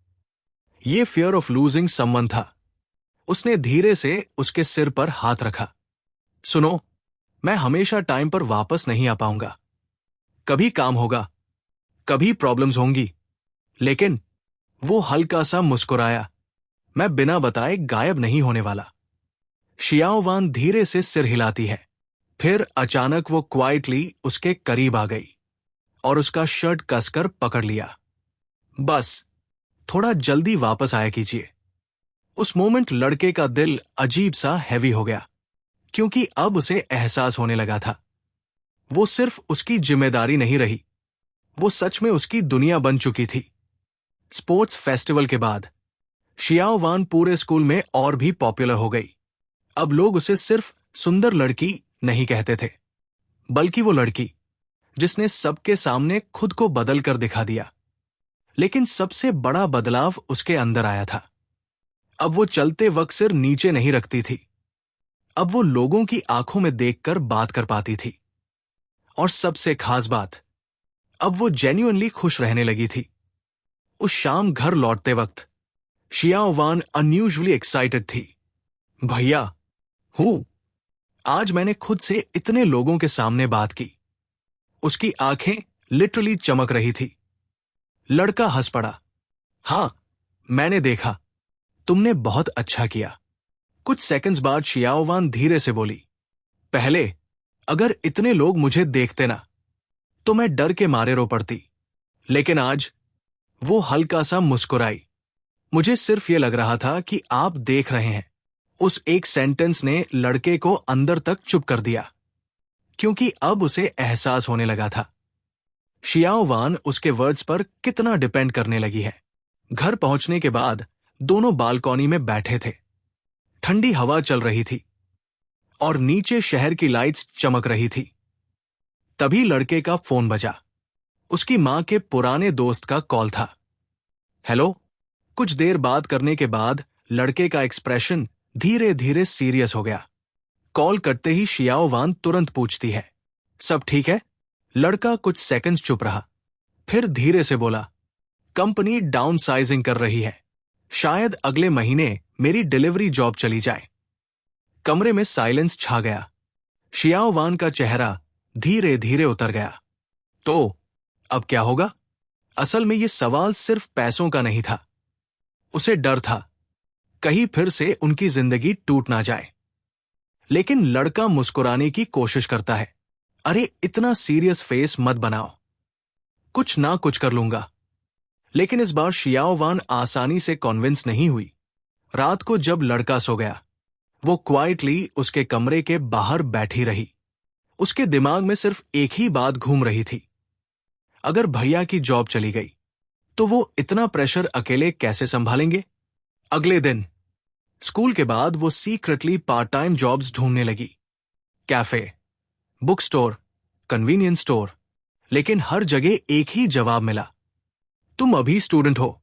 ये फियर ऑफ लूजिंग समवन था। उसने धीरे से उसके सिर पर हाथ रखा। सुनो, मैं हमेशा टाइम पर वापस नहीं आ पाऊंगा। कभी काम होगा, कभी प्रॉब्लम्स होंगी, लेकिन वो हल्का सा मुस्कुराया। मैं बिना बताए गायब नहीं होने वाला। शियाओ वान धीरे से सिर हिलाती है। फिर अचानक वो क्वाइटली उसके करीब आ गई और उसका शर्ट कसकर पकड़ लिया। बस थोड़ा जल्दी वापस आया कीजिए। उस मोमेंट लड़के का दिल अजीब सा हैवी हो गया, क्योंकि अब उसे एहसास होने लगा था वो सिर्फ उसकी जिम्मेदारी नहीं रही, वो सच में उसकी दुनिया बन चुकी थी। स्पोर्ट्स फेस्टिवल के बाद शियाओ वान पूरे स्कूल में और भी पॉपुलर हो गई। अब लोग उसे सिर्फ सुंदर लड़की नहीं कहते थे, बल्कि वो लड़की जिसने सबके सामने खुद को बदल कर दिखा दिया। लेकिन सबसे बड़ा बदलाव उसके अंदर आया था। अब वो चलते वक्त सिर नीचे नहीं रखती थी। अब वो लोगों की आंखों में देखकर बात कर पाती थी। और सबसे खास बात, अब वो जेन्युइनली खुश रहने लगी थी। उस शाम घर लौटते वक्त शियाओ वान अनयूजुअली एक्साइटेड थी। भैया, हूं, आज मैंने खुद से इतने लोगों के सामने बात की। उसकी आंखें लिटरली चमक रही थी। लड़का हंस पड़ा। हां, मैंने देखा, तुमने बहुत अच्छा किया। कुछ सेकंड्स बाद शियाओ वान धीरे से बोली, पहले अगर इतने लोग मुझे देखते ना, तो मैं डर के मारे रो पड़ती। लेकिन आज वो हल्का सा मुस्कुराई। मुझे सिर्फ ये लग रहा था कि आप देख रहे हैं। उस एक सेंटेंस ने लड़के को अंदर तक चुप कर दिया, क्योंकि अब उसे एहसास होने लगा था शियाओ वान उसके वर्ड्स पर कितना डिपेंड करने लगी है। घर पहुंचने के बाद दोनों बालकॉनी में बैठे थे। ठंडी हवा चल रही थी और नीचे शहर की लाइट्स चमक रही थी। तभी लड़के का फोन बजा। उसकी मां के पुराने दोस्त का कॉल था। हेलो। कुछ देर बात करने के बाद लड़के का एक्सप्रेशन धीरे धीरे सीरियस हो गया। कॉल करते ही शियाओ वान तुरंत पूछती है, सब ठीक है? लड़का कुछ सेकंड्स चुप रहा, फिर धीरे से बोला, कंपनी डाउन साइजिंग कर रही है। शायद अगले महीने मेरी डिलीवरी जॉब चली जाए। कमरे में साइलेंस छा गया। शियाओ वान का चेहरा धीरे धीरे उतर गया। तो अब क्या होगा? असल में यह सवाल सिर्फ पैसों का नहीं था। उसे डर था कहीं फिर से उनकी जिंदगी टूट ना जाए। लेकिन लड़का मुस्कुराने की कोशिश करता है। अरे, इतना सीरियस फेस मत बनाओ, कुछ ना कुछ कर लूंगा। लेकिन इस बार शियाओ वान आसानी से कॉन्विंस नहीं हुई। रात को जब लड़का सो गया, वो क्वाइटली उसके कमरे के बाहर बैठी रही। उसके दिमाग में सिर्फ एक ही बात घूम रही थी, अगर भैया की जॉब चली गई तो वो इतना प्रेशर अकेले कैसे संभालेंगे? अगले दिन स्कूल के बाद वो सीक्रेटली पार्ट टाइम जॉब्स ढूंढने लगी। Cafe, book store, convenience store. लेकिन हर जगह एक ही जवाब मिला, तुम अभी स्टूडेंट हो।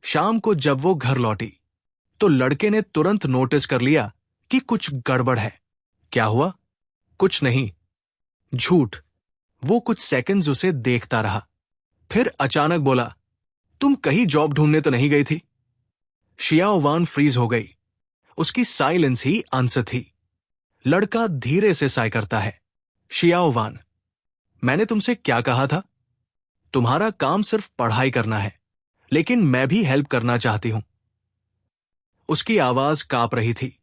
शाम को जब वो घर लौटी तो लड़के ने तुरंत नोटिस कर लिया कि कुछ गड़बड़ है। क्या हुआ? कुछ नहीं। झूठ। वो कुछ सेकंड्स उसे देखता रहा, फिर अचानक बोला, तुम कहीं जॉब ढूंढने तो नहीं गई थी? शियाओ वान फ्रीज हो गई। उसकी साइलेंस ही आंसर थी। लड़का धीरे से साय करता है। शियाओ वान, मैंने तुमसे क्या कहा था? तुम्हारा काम सिर्फ पढ़ाई करना है, लेकिन मैं भी हेल्प करना चाहती हूं। उसकी आवाज कांप रही थी।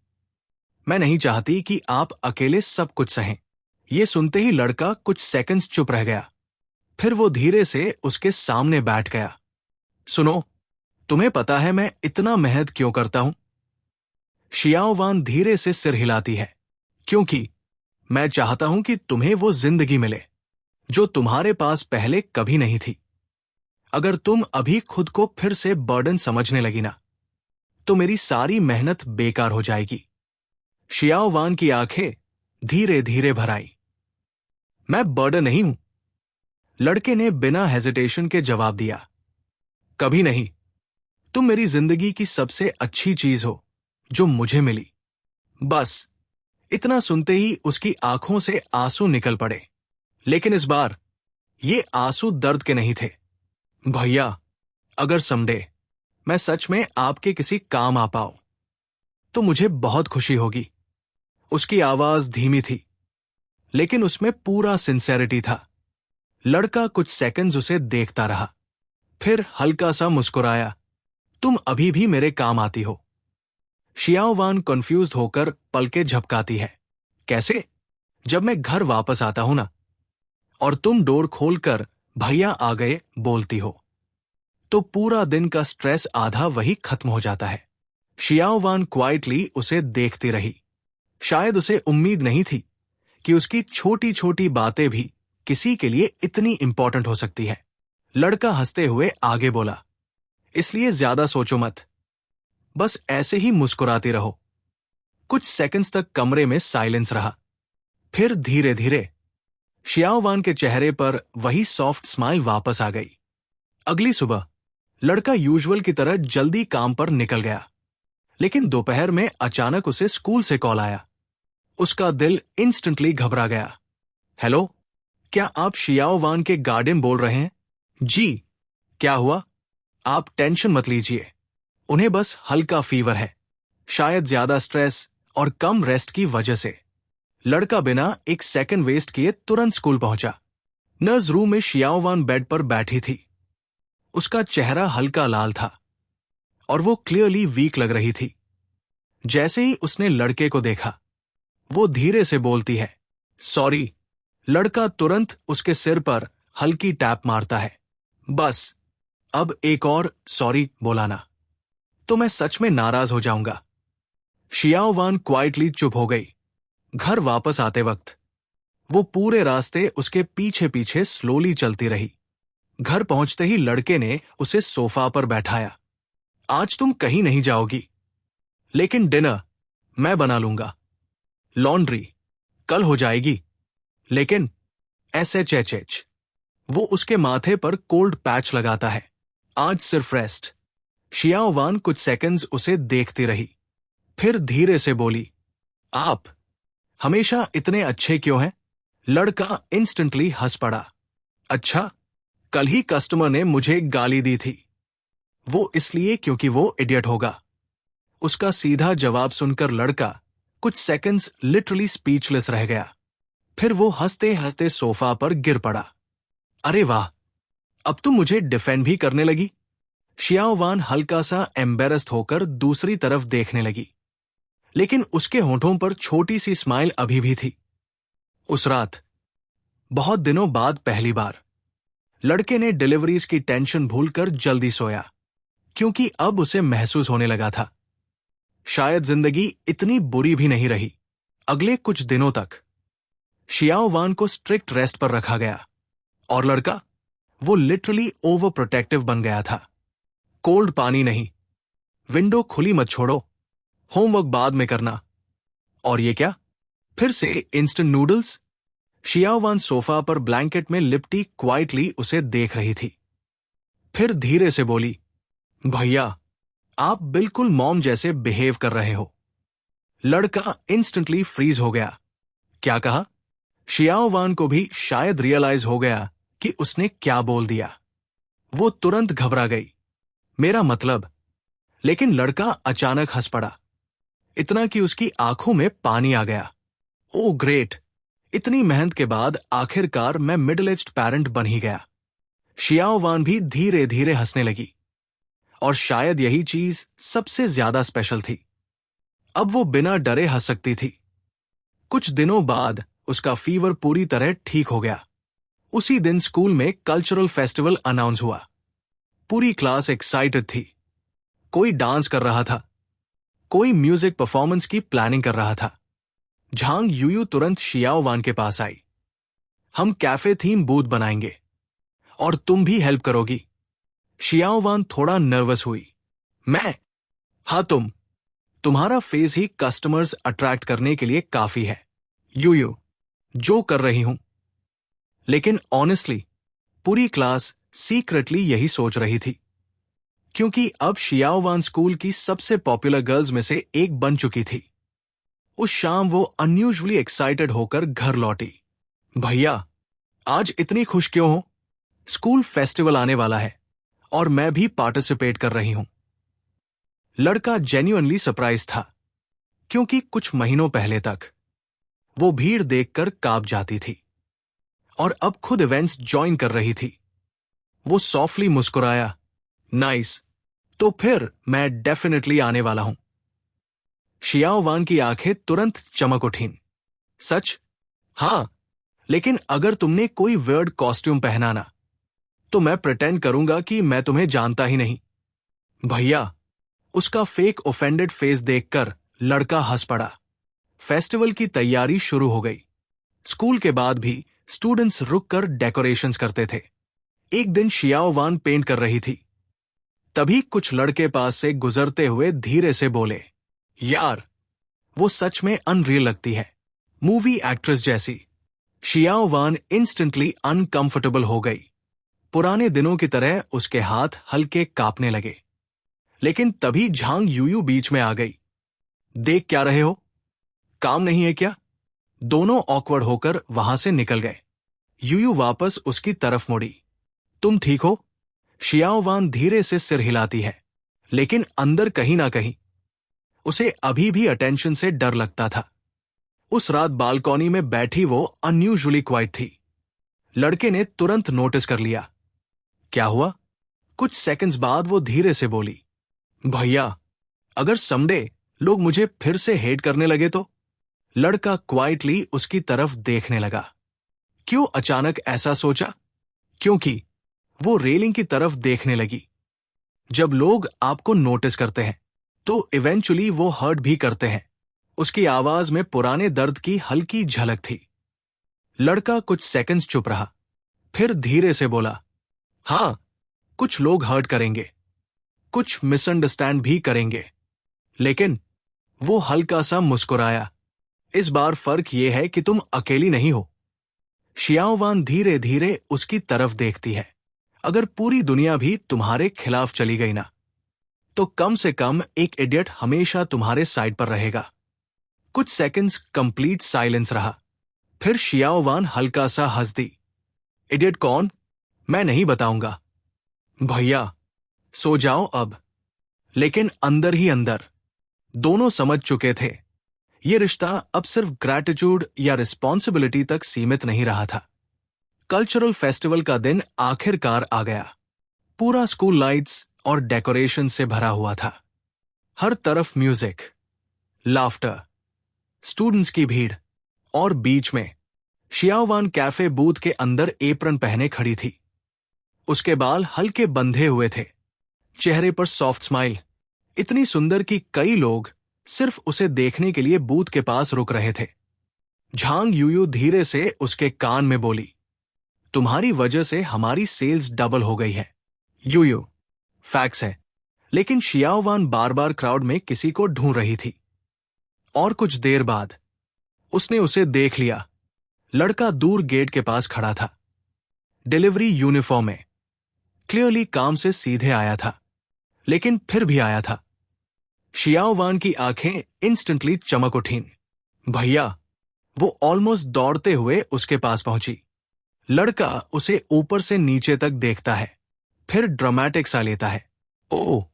मैं नहीं चाहती कि आप अकेले सब कुछ सहें। यह सुनते ही लड़का कुछ सेकंड्स चुप रह गया, फिर वो धीरे से उसके सामने बैठ गया। सुनो, तुम्हें पता है मैं इतना मेहनत क्यों करता हूं? शियाओ वान धीरे से सिर हिलाती है, क्योंकि मैं चाहता हूं कि तुम्हें वो जिंदगी मिले जो तुम्हारे पास पहले कभी नहीं थी। अगर तुम अभी खुद को फिर से बर्डन समझने लगी ना, तो मेरी सारी मेहनत बेकार हो जाएगी। शियाओ वान की आंखें धीरे धीरे भर आई। मैं बर्डन नहीं हूं, लड़के ने बिना हेजिटेशन के जवाब दिया। कभी नहीं। तुम मेरी जिंदगी की सबसे अच्छी चीज हो जो मुझे मिली। बस इतना सुनते ही उसकी आंखों से आंसू निकल पड़े। लेकिन इस बार ये आंसू दर्द के नहीं थे। भैया, अगर समडे मैं सच में आपके किसी काम आ पाऊं तो मुझे बहुत खुशी होगी। उसकी आवाज धीमी थी, लेकिन उसमें पूरा सिंसेरिटी था। लड़का कुछ सेकंड्स उसे देखता रहा, फिर हल्का सा मुस्कुराया। तुम अभी भी मेरे काम आती हो। शियाओ वान कंफ्यूज्ड होकर पलके झपकाती है। कैसे? जब मैं घर वापस आता हूं ना, और तुम डोर खोलकर भैया आ गए बोलती हो, तो पूरा दिन का स्ट्रेस आधा वही खत्म हो जाता है। शियाओ वान क्वाइटली उसे देखती रही। शायद उसे उम्मीद नहीं थी कि उसकी छोटी छोटी बातें भी किसी के लिए इतनी इंपॉर्टेंट हो सकती है। लड़का हंसते हुए आगे बोला, इसलिए ज्यादा सोचो मत, बस ऐसे ही मुस्कुराती रहो। कुछ सेकंड्स तक कमरे में साइलेंस रहा, फिर धीरे धीरे शियाओ वान के चेहरे पर वही सॉफ्ट स्माइल वापस आ गई। अगली सुबह लड़का यूजुअल की तरह जल्दी काम पर निकल गया, लेकिन दोपहर में अचानक उसे स्कूल से कॉल आया। उसका दिल इंस्टेंटली घबरा गया। हेलो, क्या आप शियाओ वान के गार्डियन बोल रहे हैं? जी। क्या हुआ? आप टेंशन मत लीजिए, उन्हें बस हल्का फीवर है, शायद ज्यादा स्ट्रेस और कम रेस्ट की वजह से। लड़का बिना एक सेकंड वेस्ट किए तुरंत स्कूल पहुंचा। नर्स रूम में शियाओ वान बेड पर बैठी थी। उसका चेहरा हल्का लाल था और वो क्लियरली वीक लग रही थी। जैसे ही उसने लड़के को देखा, वो धीरे से बोलती है, सॉरी। लड़का तुरंत उसके सिर पर हल्की टैप मारता है। बस, अब एक और सॉरी बोला ना तो मैं सच में नाराज हो जाऊंगा। शियाओ वान क्वाइटली चुप हो गई। घर वापस आते वक्त वो पूरे रास्ते उसके पीछे पीछे स्लोली चलती रही। घर पहुंचते ही लड़के ने उसे सोफा पर बैठाया। आज तुम कहीं नहीं जाओगी, लेकिन डिनर मैं बना लूंगा। लॉन्ड्री कल हो जाएगी, लेकिन SHHH। वो उसके माथे पर कोल्ड पैच लगाता है। आज सिर्फ रेस्ट। शियाओ वान कुछ सेकंड्स उसे देखती रही, फिर धीरे से बोली, आप हमेशा इतने अच्छे क्यों हैं? लड़का इंस्टेंटली हंस पड़ा। अच्छा, कल ही कस्टमर ने मुझे गाली दी थी। वो इसलिए क्योंकि वो इडियट होगा। उसका सीधा जवाब सुनकर लड़का कुछ सेकंड्स लिटरली स्पीचलेस रह गया। फिर वो हंसते हंसते सोफा पर गिर पड़ा। अरे वाह, अब तुम मुझे डिफेंड भी करने लगी। शियाओ वान हल्का सा एम्बेरस्ड होकर दूसरी तरफ देखने लगी, लेकिन उसके होठों पर छोटी सी स्माइल अभी भी थी। उस रात, बहुत दिनों बाद पहली बार, लड़के ने डिलीवरीज की टेंशन भूलकर जल्दी सोया, क्योंकि अब उसे महसूस होने लगा था शायद जिंदगी इतनी बुरी भी नहीं रही। अगले कुछ दिनों तक शियाओ वान को स्ट्रिक्ट रेस्ट पर रखा गया और लड़का, वो लिटरली ओवर प्रोटेक्टिव बन गया था। कोल्ड पानी नहीं, विंडो खुली मत छोड़ो, होमवर्क बाद में करना। और ये क्या, फिर से इंस्टेंट नूडल्स? शियाओ वान सोफा पर ब्लैंकेट में लिपटी क्वाइटली उसे देख रही थी। फिर धीरे से बोली, भैया, आप बिल्कुल मॉम जैसे बिहेव कर रहे हो। लड़का इंस्टेंटली फ्रीज हो गया। क्या कहा? शियाओ वान को भी शायद रियलाइज हो गया कि उसने क्या बोल दिया। वो तुरंत घबरा गई। मेरा मतलब। लेकिन लड़का अचानक हंस पड़ा, इतना कि उसकी आंखों में पानी आ गया। ओ ग्रेट, इतनी मेहनत के बाद आखिरकार मैं मिडिल एज्ड पेरेंट बन ही गया। शियाओ वान भी धीरे धीरे हंसने लगी, और शायद यही चीज सबसे ज्यादा स्पेशल थी। अब वो बिना डरे हंस सकती थी। कुछ दिनों बाद उसका फीवर पूरी तरह ठीक हो गया। उसी दिन स्कूल में कल्चरल फेस्टिवल अनाउंस हुआ। पूरी क्लास एक्साइटेड थी। कोई डांस कर रहा था, कोई म्यूजिक परफॉर्मेंस की प्लानिंग कर रहा था। झांग यूयू तुरंत शियाओ वान के पास आई। हम कैफे थीम बूथ बनाएंगे और तुम भी हेल्प करोगी। शियाओ वान थोड़ा नर्वस हुई। मैं? हाँ, तुम्हारा फेस ही कस्टमर्स अट्रैक्ट करने के लिए काफी है। यूयू, जो कर रही हूं। लेकिन ऑनेस्टली पूरी क्लास सीक्रेटली यही सोच रही थी, क्योंकि अब शियाओ वान स्कूल की सबसे पॉपुलर गर्ल्स में से एक बन चुकी थी। उस शाम वो अनयूजुअली एक्साइटेड होकर घर लौटी। भैया, आज इतनी खुश क्यों हो? स्कूल फेस्टिवल आने वाला है और मैं भी पार्टिसिपेट कर रही हूं। लड़का जेन्युइनली सरप्राइज था, क्योंकि कुछ महीनों पहले तक वो भीड़ देखकर कांप जाती थी और अब खुद इवेंट्स ज्वाइन कर रही थी। वो सॉफ्टली मुस्कुराया। नाइस, तो फिर मैं डेफिनेटली आने वाला हूं। शियाओ वान की आंखें तुरंत चमक उठीं। सच? हां, लेकिन अगर तुमने कोई वियर्ड कॉस्ट्यूम पहना ना, तो मैं प्रिटेंड करूंगा कि मैं तुम्हें जानता ही नहीं। भैया, उसका फेक ऑफेंडेड फेस देखकर लड़का हंस पड़ा। फेस्टिवल की तैयारी शुरू हो गई। स्कूल के बाद भी स्टूडेंट्स रुककर डेकोरेशंस करते थे। एक दिन शियाओ वान पेंट कर रही थी। तभी कुछ लड़के पास से गुजरते हुए धीरे से बोले, यार, वो सच में अनरियल लगती है, मूवी एक्ट्रेस जैसी। शियाओ वान इंस्टेंटली अनकंफर्टेबल हो गई। पुराने दिनों की तरह उसके हाथ हल्के कांपने लगे। लेकिन तभी झांग यूयू बीच में आ गई। देख क्या रहे हो? काम नहीं है क्या? दोनों ऑकवर्ड होकर वहां से निकल गए। यूयू वापस उसकी तरफ मुड़ी। तुम ठीक हो? शियाओवान धीरे से सिर हिलाती है, लेकिन अंदर कहीं ना कहीं उसे अभी भी अटेंशन से डर लगता था। उस रात बालकॉनी में बैठी वो अनयूजुअली क्वाइट थी। लड़के ने तुरंत नोटिस कर लिया। क्या हुआ? कुछ सेकंड्स बाद वो धीरे से बोली, भैया, अगर समडे लोग मुझे फिर से हेट करने लगे तो? लड़का क्वाइटली उसकी तरफ देखने लगा। क्यों अचानक ऐसा सोचा? क्योंकि वो रेलिंग की तरफ देखने लगी। जब लोग आपको नोटिस करते हैं तो इवेंचुअली वो हर्ट भी करते हैं। उसकी आवाज में पुराने दर्द की हल्की झलक थी। लड़का कुछ सेकंड्स चुप रहा, फिर धीरे से बोला, हां, कुछ लोग हर्ट करेंगे, कुछ मिसअंडरस्टैंड भी करेंगे, लेकिन वो हल्का सा मुस्कुराया। इस बार फर्क ये है कि तुम अकेली नहीं हो। शियाओवान धीरे धीरे उसकी तरफ देखती है। अगर पूरी दुनिया भी तुम्हारे खिलाफ चली गई ना, तो कम से कम एक इडियट हमेशा तुम्हारे साइड पर रहेगा। कुछ सेकंड्स कंप्लीट साइलेंस रहा। फिर शियाओवान हल्का सा हंस दी। इडियट कौन? मैं नहीं बताऊंगा। भैया, सो जाओ अब। लेकिन अंदर ही अंदर दोनों समझ चुके थे, ये रिश्ता अब सिर्फ ग्रैटिट्यूड या रिस्पॉन्सिबिलिटी तक सीमित नहीं रहा था। कल्चरल फेस्टिवल का दिन आखिरकार आ गया। पूरा स्कूल लाइट्स और डेकोरेशन से भरा हुआ था। हर तरफ म्यूजिक, लाफ्टर, स्टूडेंट्स की भीड़, और बीच में शियाओवान कैफे बूथ के अंदर एप्रन पहने खड़ी थी। उसके बाल हल्के बंधे हुए थे, चेहरे पर सॉफ्ट स्माइल, इतनी सुंदर कि कई लोग सिर्फ उसे देखने के लिए बूथ के पास रुक रहे थे। झांग यूयू धीरे से उसके कान में बोली, तुम्हारी वजह से हमारी सेल्स डबल हो गई है। यूयू, फैक्स है, लेकिन शियाओवान बार बार क्राउड में किसी को ढूंढ रही थी। और कुछ देर बाद उसने उसे देख लिया। लड़का दूर गेट के पास खड़ा था, डिलीवरी यूनिफॉर्म में, क्लियरली काम से सीधे आया था, लेकिन फिर भी आया था। शियाओवान की आंखें इंस्टेंटली चमक उठीं। भैया, वो ऑलमोस्ट दौड़ते हुए उसके पास पहुंची। लड़का उसे ऊपर से नीचे तक देखता है, फिर ड्रामेटिक सा लेता है। ओह,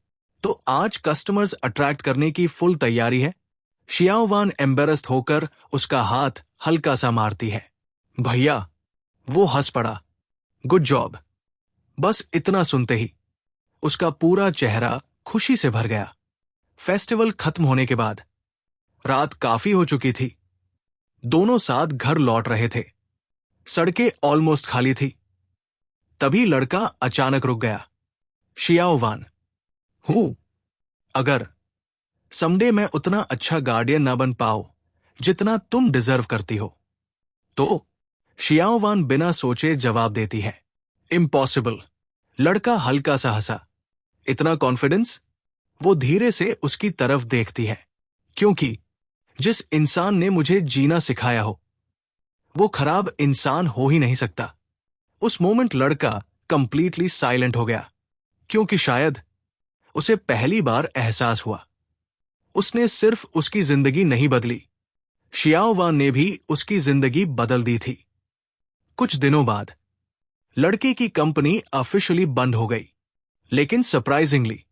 तो आज कस्टमर्स अट्रैक्ट करने की फुल तैयारी है। शियाओवान एम्बेरस्ड होकर उसका हाथ हल्का सा मारती है। भैया, वो हंस पड़ा। Good job. बस इतना सुनते ही उसका पूरा चेहरा खुशी से भर गया। फेस्टिवल खत्म होने के बाद रात काफी हो चुकी थी। दोनों साथ घर लौट रहे थे। सड़कें ऑलमोस्ट खाली थी। तभी लड़का अचानक रुक गया। शियाओवान, हूं, अगर समडे मैं उतना अच्छा गार्डियन ना बन पाऊं जितना तुम डिजर्व करती हो तो? शियाओवान बिना सोचे जवाब देती है, इम्पॉसिबल। लड़का हल्का सा हंसा। इतना कॉन्फिडेंस? वो धीरे से उसकी तरफ देखती है। क्योंकि जिस इंसान ने मुझे जीना सिखाया हो, वो खराब इंसान हो ही नहीं सकता। उस मोमेंट लड़का कंप्लीटली साइलेंट हो गया, क्योंकि शायद उसे पहली बार एहसास हुआ उसने सिर्फ उसकी जिंदगी नहीं बदली, शियाओवान ने भी उसकी जिंदगी बदल दी थी। कुछ दिनों बाद लड़के की कंपनी ऑफिशियली बंद हो गई, लेकिन सरप्राइजिंगली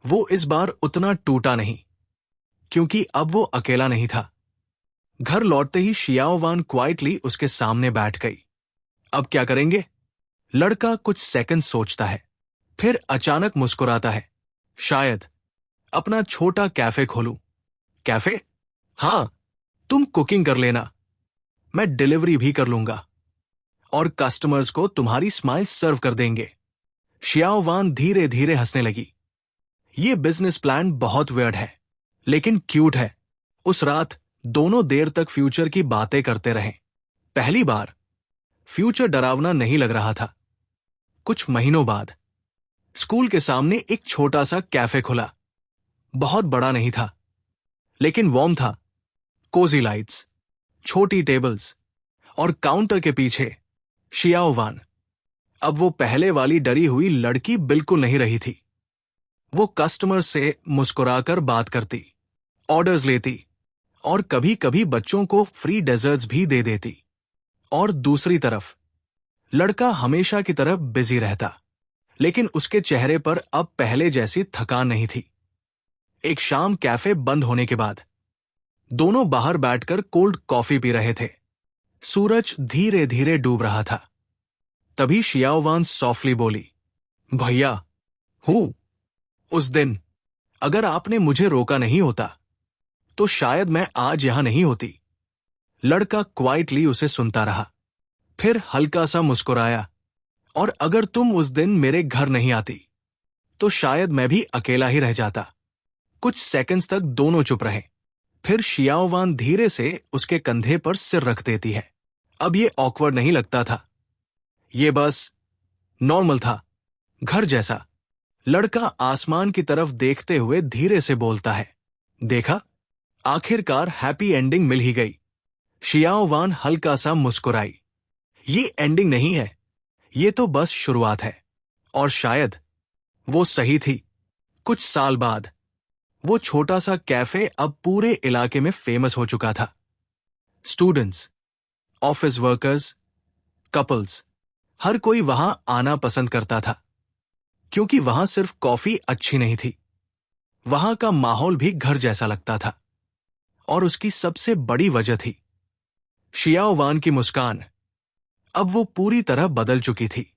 वो इस बार उतना टूटा नहीं, क्योंकि अब वो अकेला नहीं था। घर लौटते ही शियाओवान क्वाइटली उसके सामने बैठ गई। अब क्या करेंगे? लड़का कुछ सेकंड सोचता है, फिर अचानक मुस्कुराता है। शायद अपना छोटा कैफे खोलूं। कैफे? हां, तुम कुकिंग कर लेना, मैं डिलीवरी भी कर लूंगा, और कस्टमर्स को तुम्हारी स्माइल सर्व कर देंगे। शियाओवान धीरे धीरे हंसने लगी। ये बिजनेस प्लान बहुत वियर्ड है, लेकिन क्यूट है। उस रात दोनों देर तक फ्यूचर की बातें करते रहे। पहली बार फ्यूचर डरावना नहीं लग रहा था। कुछ महीनों बाद स्कूल के सामने एक छोटा सा कैफे खुला। बहुत बड़ा नहीं था, लेकिन वार्म था। कोजी लाइट्स, छोटी टेबल्स, और काउंटर के पीछे शियाओवान अब वो पहले वाली डरी हुई लड़की बिल्कुल नहीं रही थी। वो कस्टमर से मुस्कुराकर बात करती, ऑर्डर्स लेती और कभी कभी बच्चों को फ्री डेजर्ट्स भी दे देती। और दूसरी तरफ लड़का हमेशा की तरह बिजी रहता, लेकिन उसके चेहरे पर अब पहले जैसी थकान नहीं थी। एक शाम कैफे बंद होने के बाद दोनों बाहर बैठकर कोल्ड कॉफी पी रहे थे। सूरज धीरे धीरे डूब रहा था। तभी शियाओवान सॉफ्टली बोली, भैया, हूं। उस दिन अगर आपने मुझे रोका नहीं होता तो शायद मैं आज यहां नहीं होती। लड़का क्वाइटली उसे सुनता रहा, फिर हल्का सा मुस्कुराया, और अगर तुम उस दिन मेरे घर नहीं आती तो शायद मैं भी अकेला ही रह जाता। कुछ सेकंड्स तक दोनों चुप रहे। फिर शियाओवान धीरे से उसके कंधे पर सिर रख देती है। अब ये ऑकवर्ड नहीं लगता था, ये बस नॉर्मल था, घर जैसा। लड़का आसमान की तरफ देखते हुए धीरे से बोलता है, देखा, आखिरकार हैप्पी एंडिंग मिल ही गई। शियाओवान हल्का सा मुस्कुराई। ये एंडिंग नहीं है, ये तो बस शुरुआत है। और शायद वो सही थी। कुछ साल बाद वो छोटा सा कैफे अब पूरे इलाके में फेमस हो चुका था। स्टूडेंट्स, ऑफिस वर्कर्स, कपल्स, हर कोई वहां आना पसंद करता था, क्योंकि वहां सिर्फ कॉफी अच्छी नहीं थी, वहां का माहौल भी घर जैसा लगता था। और उसकी सबसे बड़ी वजह थी शियाओवान की मुस्कान। अब वो पूरी तरह बदल चुकी थी।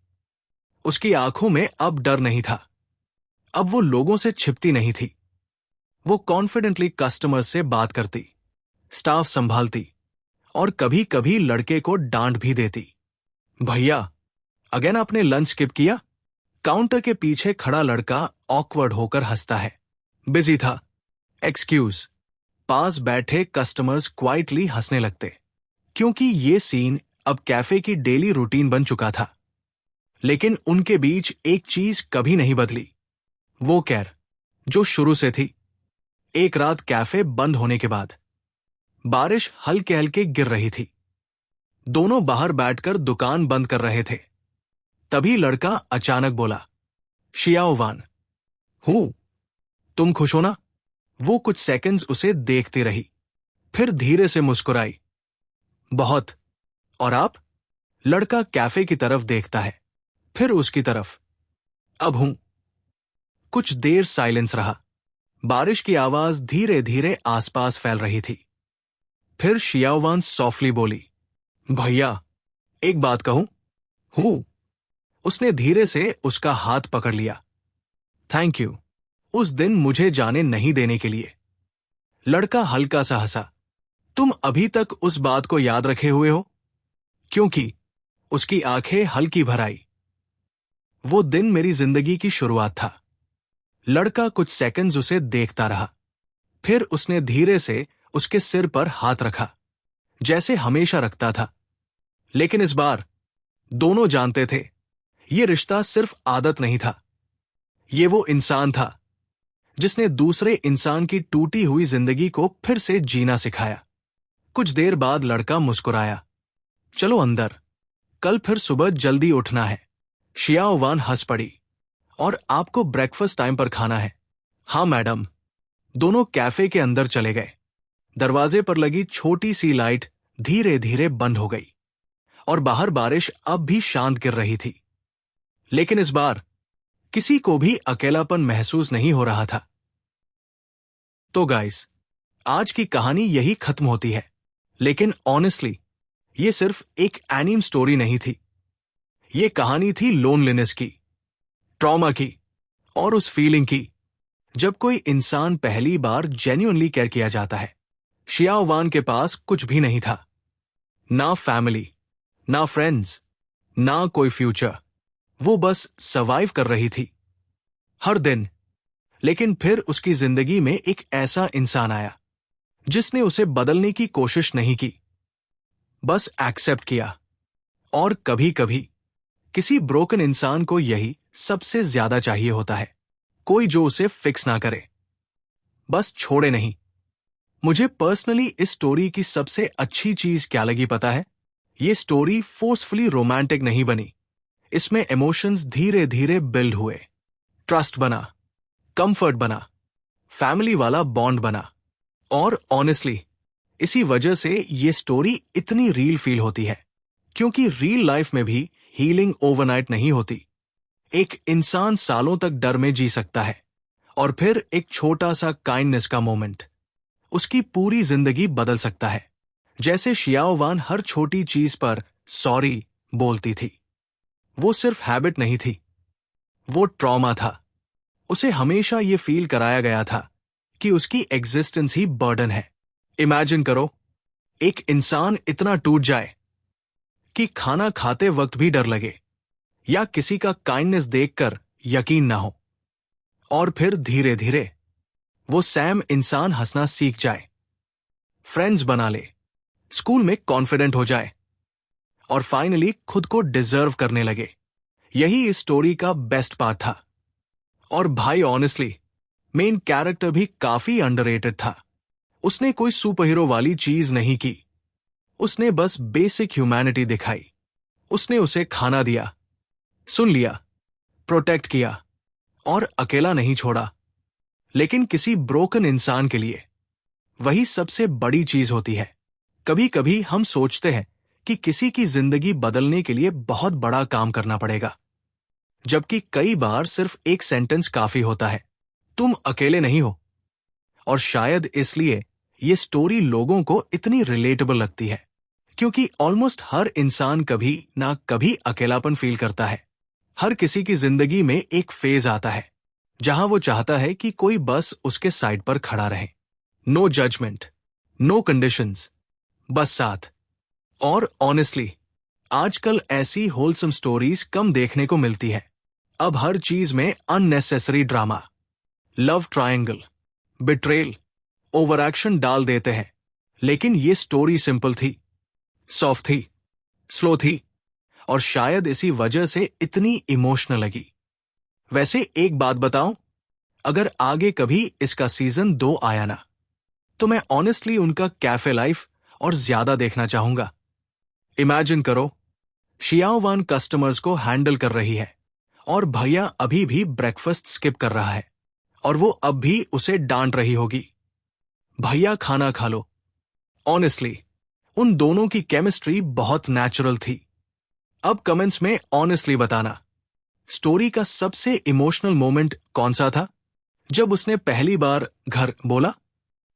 उसकी आंखों में अब डर नहीं था, अब वो लोगों से छिपती नहीं थी। वो कॉन्फिडेंटली कस्टमर से बात करती, स्टाफ संभालती और कभी कभी लड़के को डांट भी देती। भैया, अगेन आपने लंच स्किप किया? काउंटर के पीछे खड़ा लड़का ऑकवर्ड होकर हंसता है। बिजी था, एक्सक्यूज। पास बैठे कस्टमर्स क्वाइटली हंसने लगते, क्योंकि ये सीन अब कैफे की डेली रूटीन बन चुका था। लेकिन उनके बीच एक चीज कभी नहीं बदली, वो केयर जो शुरू से थी। एक रात कैफे बंद होने के बाद बारिश हल्के हल्के गिर रही थी। दोनों बाहर बैठकर दुकान बंद कर रहे थे। तभी लड़का अचानक बोला, शियाओवान, हूं, तुम खुश हो ना? वो कुछ सेकंड्स उसे देखती रही, फिर धीरे से मुस्कुराई। बहुत। और आप? लड़का कैफे की तरफ देखता है, फिर उसकी तरफ। अब हूं। कुछ देर साइलेंस रहा। बारिश की आवाज धीरे धीरे आसपास फैल रही थी। फिर शियाओवान सॉफ्टली बोली, भैया, एक बात कहूं? हूं। उसने धीरे से उसका हाथ पकड़ लिया। थैंक यू, उस दिन मुझे जाने नहीं देने के लिए। लड़का हल्का सा हंसा। तुम अभी तक उस बात को याद रखे हुए हो? क्योंकि उसकी आंखें हल्की भर आई। वो दिन मेरी जिंदगी की शुरुआत था। लड़का कुछ सेकंड्स उसे देखता रहा, फिर उसने धीरे से उसके सिर पर हाथ रखा, जैसे हमेशा रखता था। लेकिन इस बार दोनों जानते थे, ये रिश्ता सिर्फ आदत नहीं था, ये वो इंसान था जिसने दूसरे इंसान की टूटी हुई जिंदगी को फिर से जीना सिखाया। कुछ देर बाद लड़का मुस्कुराया, चलो अंदर, कल फिर सुबह जल्दी उठना है। शियाओवान हंस पड़ी, और आपको ब्रेकफास्ट टाइम पर खाना है? हाँ मैडम। दोनों कैफे के अंदर चले गए। दरवाजे पर लगी छोटी सी लाइट धीरे धीरे बंद हो गई, और बाहर बारिश अब भी शांत गिर रही थी। लेकिन इस बार किसी को भी अकेलापन महसूस नहीं हो रहा था। तो गाइस, आज की कहानी यही खत्म होती है। लेकिन ऑनेस्टली, ये सिर्फ एक एनीम स्टोरी नहीं थी। ये कहानी थी लोनलीनेस की, ट्रॉमा की, और उस फीलिंग की जब कोई इंसान पहली बार जेन्युइनली केयर किया जाता है। शियाओवान के पास कुछ भी नहीं था, ना फैमिली, ना फ्रेंड्स, ना कोई फ्यूचर। वो बस सर्वाइव कर रही थी हर दिन। लेकिन फिर उसकी जिंदगी में एक ऐसा इंसान आया जिसने उसे बदलने की कोशिश नहीं की, बस एक्सेप्ट किया। और कभी कभी किसी ब्रोकन इंसान को यही सबसे ज्यादा चाहिए होता है, कोई जो उसे फिक्स ना करे, बस छोड़े नहीं। मुझे पर्सनली इस स्टोरी की सबसे अच्छी चीज क्या लगी पता है? ये स्टोरी फोर्सफुली रोमांटिक नहीं बनी। इसमें इमोशंस धीरे धीरे बिल्ड हुए, ट्रस्ट बना, कंफर्ट बना, फैमिली वाला बॉन्ड बना। और ऑनेस्टली इसी वजह से ये स्टोरी इतनी रियल फील होती है, क्योंकि रियल लाइफ में भी हीलिंग ओवरनाइट नहीं होती। एक इंसान सालों तक डर में जी सकता है, और फिर एक छोटा सा काइंडनेस का मोमेंट उसकी पूरी जिंदगी बदल सकता है। जैसे शियाओ वान हर छोटी चीज पर सॉरी बोलती थी। वो सिर्फ हैबिट नहीं थी, वो ट्रॉमा था। उसे हमेशा ये फील कराया गया था कि उसकी एग्जिस्टेंस ही बर्डन है। इमेजिन करो, एक इंसान इतना टूट जाए कि खाना खाते वक्त भी डर लगे, या किसी का काइंडनेस देखकर यकीन ना हो, और फिर धीरे धीरे वो सैम इंसान हंसना सीख जाए, फ्रेंड्स बना ले, स्कूल में कॉन्फिडेंट हो जाए, और फाइनली खुद को डिजर्व करने लगे। यही इस स्टोरी का बेस्ट पार्ट था। और भाई ऑनेस्टली मेन कैरेक्टर भी काफी अंडररेटेड था। उसने कोई सुपर हीरो वाली चीज नहीं की, उसने बस बेसिक ह्यूमैनिटी दिखाई। उसने उसे खाना दिया, सुन लिया, प्रोटेक्ट किया, और अकेला नहीं छोड़ा। लेकिन किसी ब्रोकन इंसान के लिए वही सबसे बड़ी चीज होती है। कभी कभी हम सोचते हैं कि किसी की जिंदगी बदलने के लिए बहुत बड़ा काम करना पड़ेगा, जबकि कई बार सिर्फ एक सेंटेंस काफी होता है, तुम अकेले नहीं हो। और शायद इसलिए ये स्टोरी लोगों को इतनी रिलेटेबल लगती है, क्योंकि ऑलमोस्ट हर इंसान कभी ना कभी अकेलापन फील करता है। हर किसी की जिंदगी में एक फेज आता है जहां वो चाहता है कि कोई बस उसके साइड पर खड़ा रहे। नो जजमेंट, नो कंडीशंस, बस साथ। और ऑनेस्टली आजकल ऐसी होलसम स्टोरीज कम देखने को मिलती है। अब हर चीज में unnecessary drama, love triangle, betrayal, over action डाल देते हैं। लेकिन ये स्टोरी सिंपल थी, सॉफ्ट थी, स्लो थी, और शायद इसी वजह से इतनी इमोशनल लगी। वैसे एक बात बताऊं, अगर आगे कभी इसका सीजन 2 आया ना, तो मैं ऑनेस्टली उनका कैफे लाइफ और ज्यादा देखना चाहूंगा। इमेजिन करो, शियाओ वान कस्टमर्स को हैंडल कर रही है, और भैया अभी भी ब्रेकफास्ट स्किप कर रहा है, और वो अब भी उसे डांट रही होगी, भैया खाना खा लो। ऑनेस्टली उन दोनों की केमिस्ट्री बहुत नेचुरल थी। अब कमेंट्स में ऑनेस्टली बताना, स्टोरी का सबसे इमोशनल मोमेंट कौन सा था? जब उसने पहली बार घर बोला,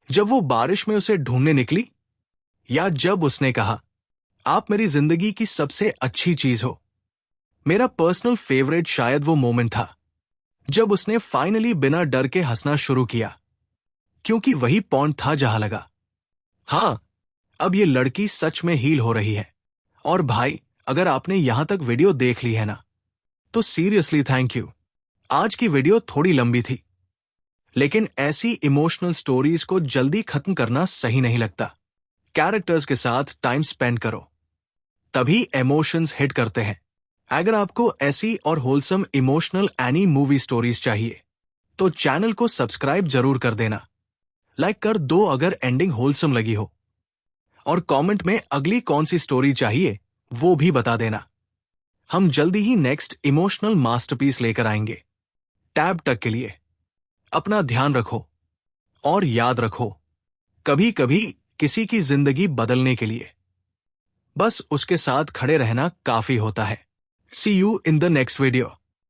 जब वो बारिश में उसे ढूंढने निकली, या जब उसने कहा आप मेरी जिंदगी की सबसे अच्छी चीज हो? मेरा पर्सनल फेवरेट शायद वो मोमेंट था जब उसने फाइनली बिना डर के हंसना शुरू किया, क्योंकि वही पॉइंट था जहां लगा, हाँ, अब ये लड़की सच में हील हो रही है। और भाई, अगर आपने यहां तक वीडियो देख ली है ना, तो सीरियसली थैंक यू। आज की वीडियो थोड़ी लंबी थी, लेकिन ऐसी इमोशनल स्टोरीज को जल्दी खत्म करना सही नहीं लगता। कैरेक्टर्स के साथ टाइम स्पेंड करो, तभी इमोशंस हिट करते हैं। अगर आपको ऐसी और wholesome emotional any movie stories चाहिए, तो चैनल को सब्सक्राइब जरूर कर देना, लाइक कर दो अगर एंडिंग होलसम लगी हो, और कमेंट में अगली कौन सी स्टोरी चाहिए वो भी बता देना। हम जल्दी ही नेक्स्ट इमोशनल मास्टरपीस लेकर आएंगे। टैब तक के लिए अपना ध्यान रखो, और याद रखो, कभी कभी किसी की जिंदगी बदलने के लिए बस उसके साथ खड़े रहना काफी होता है। See you in the next video.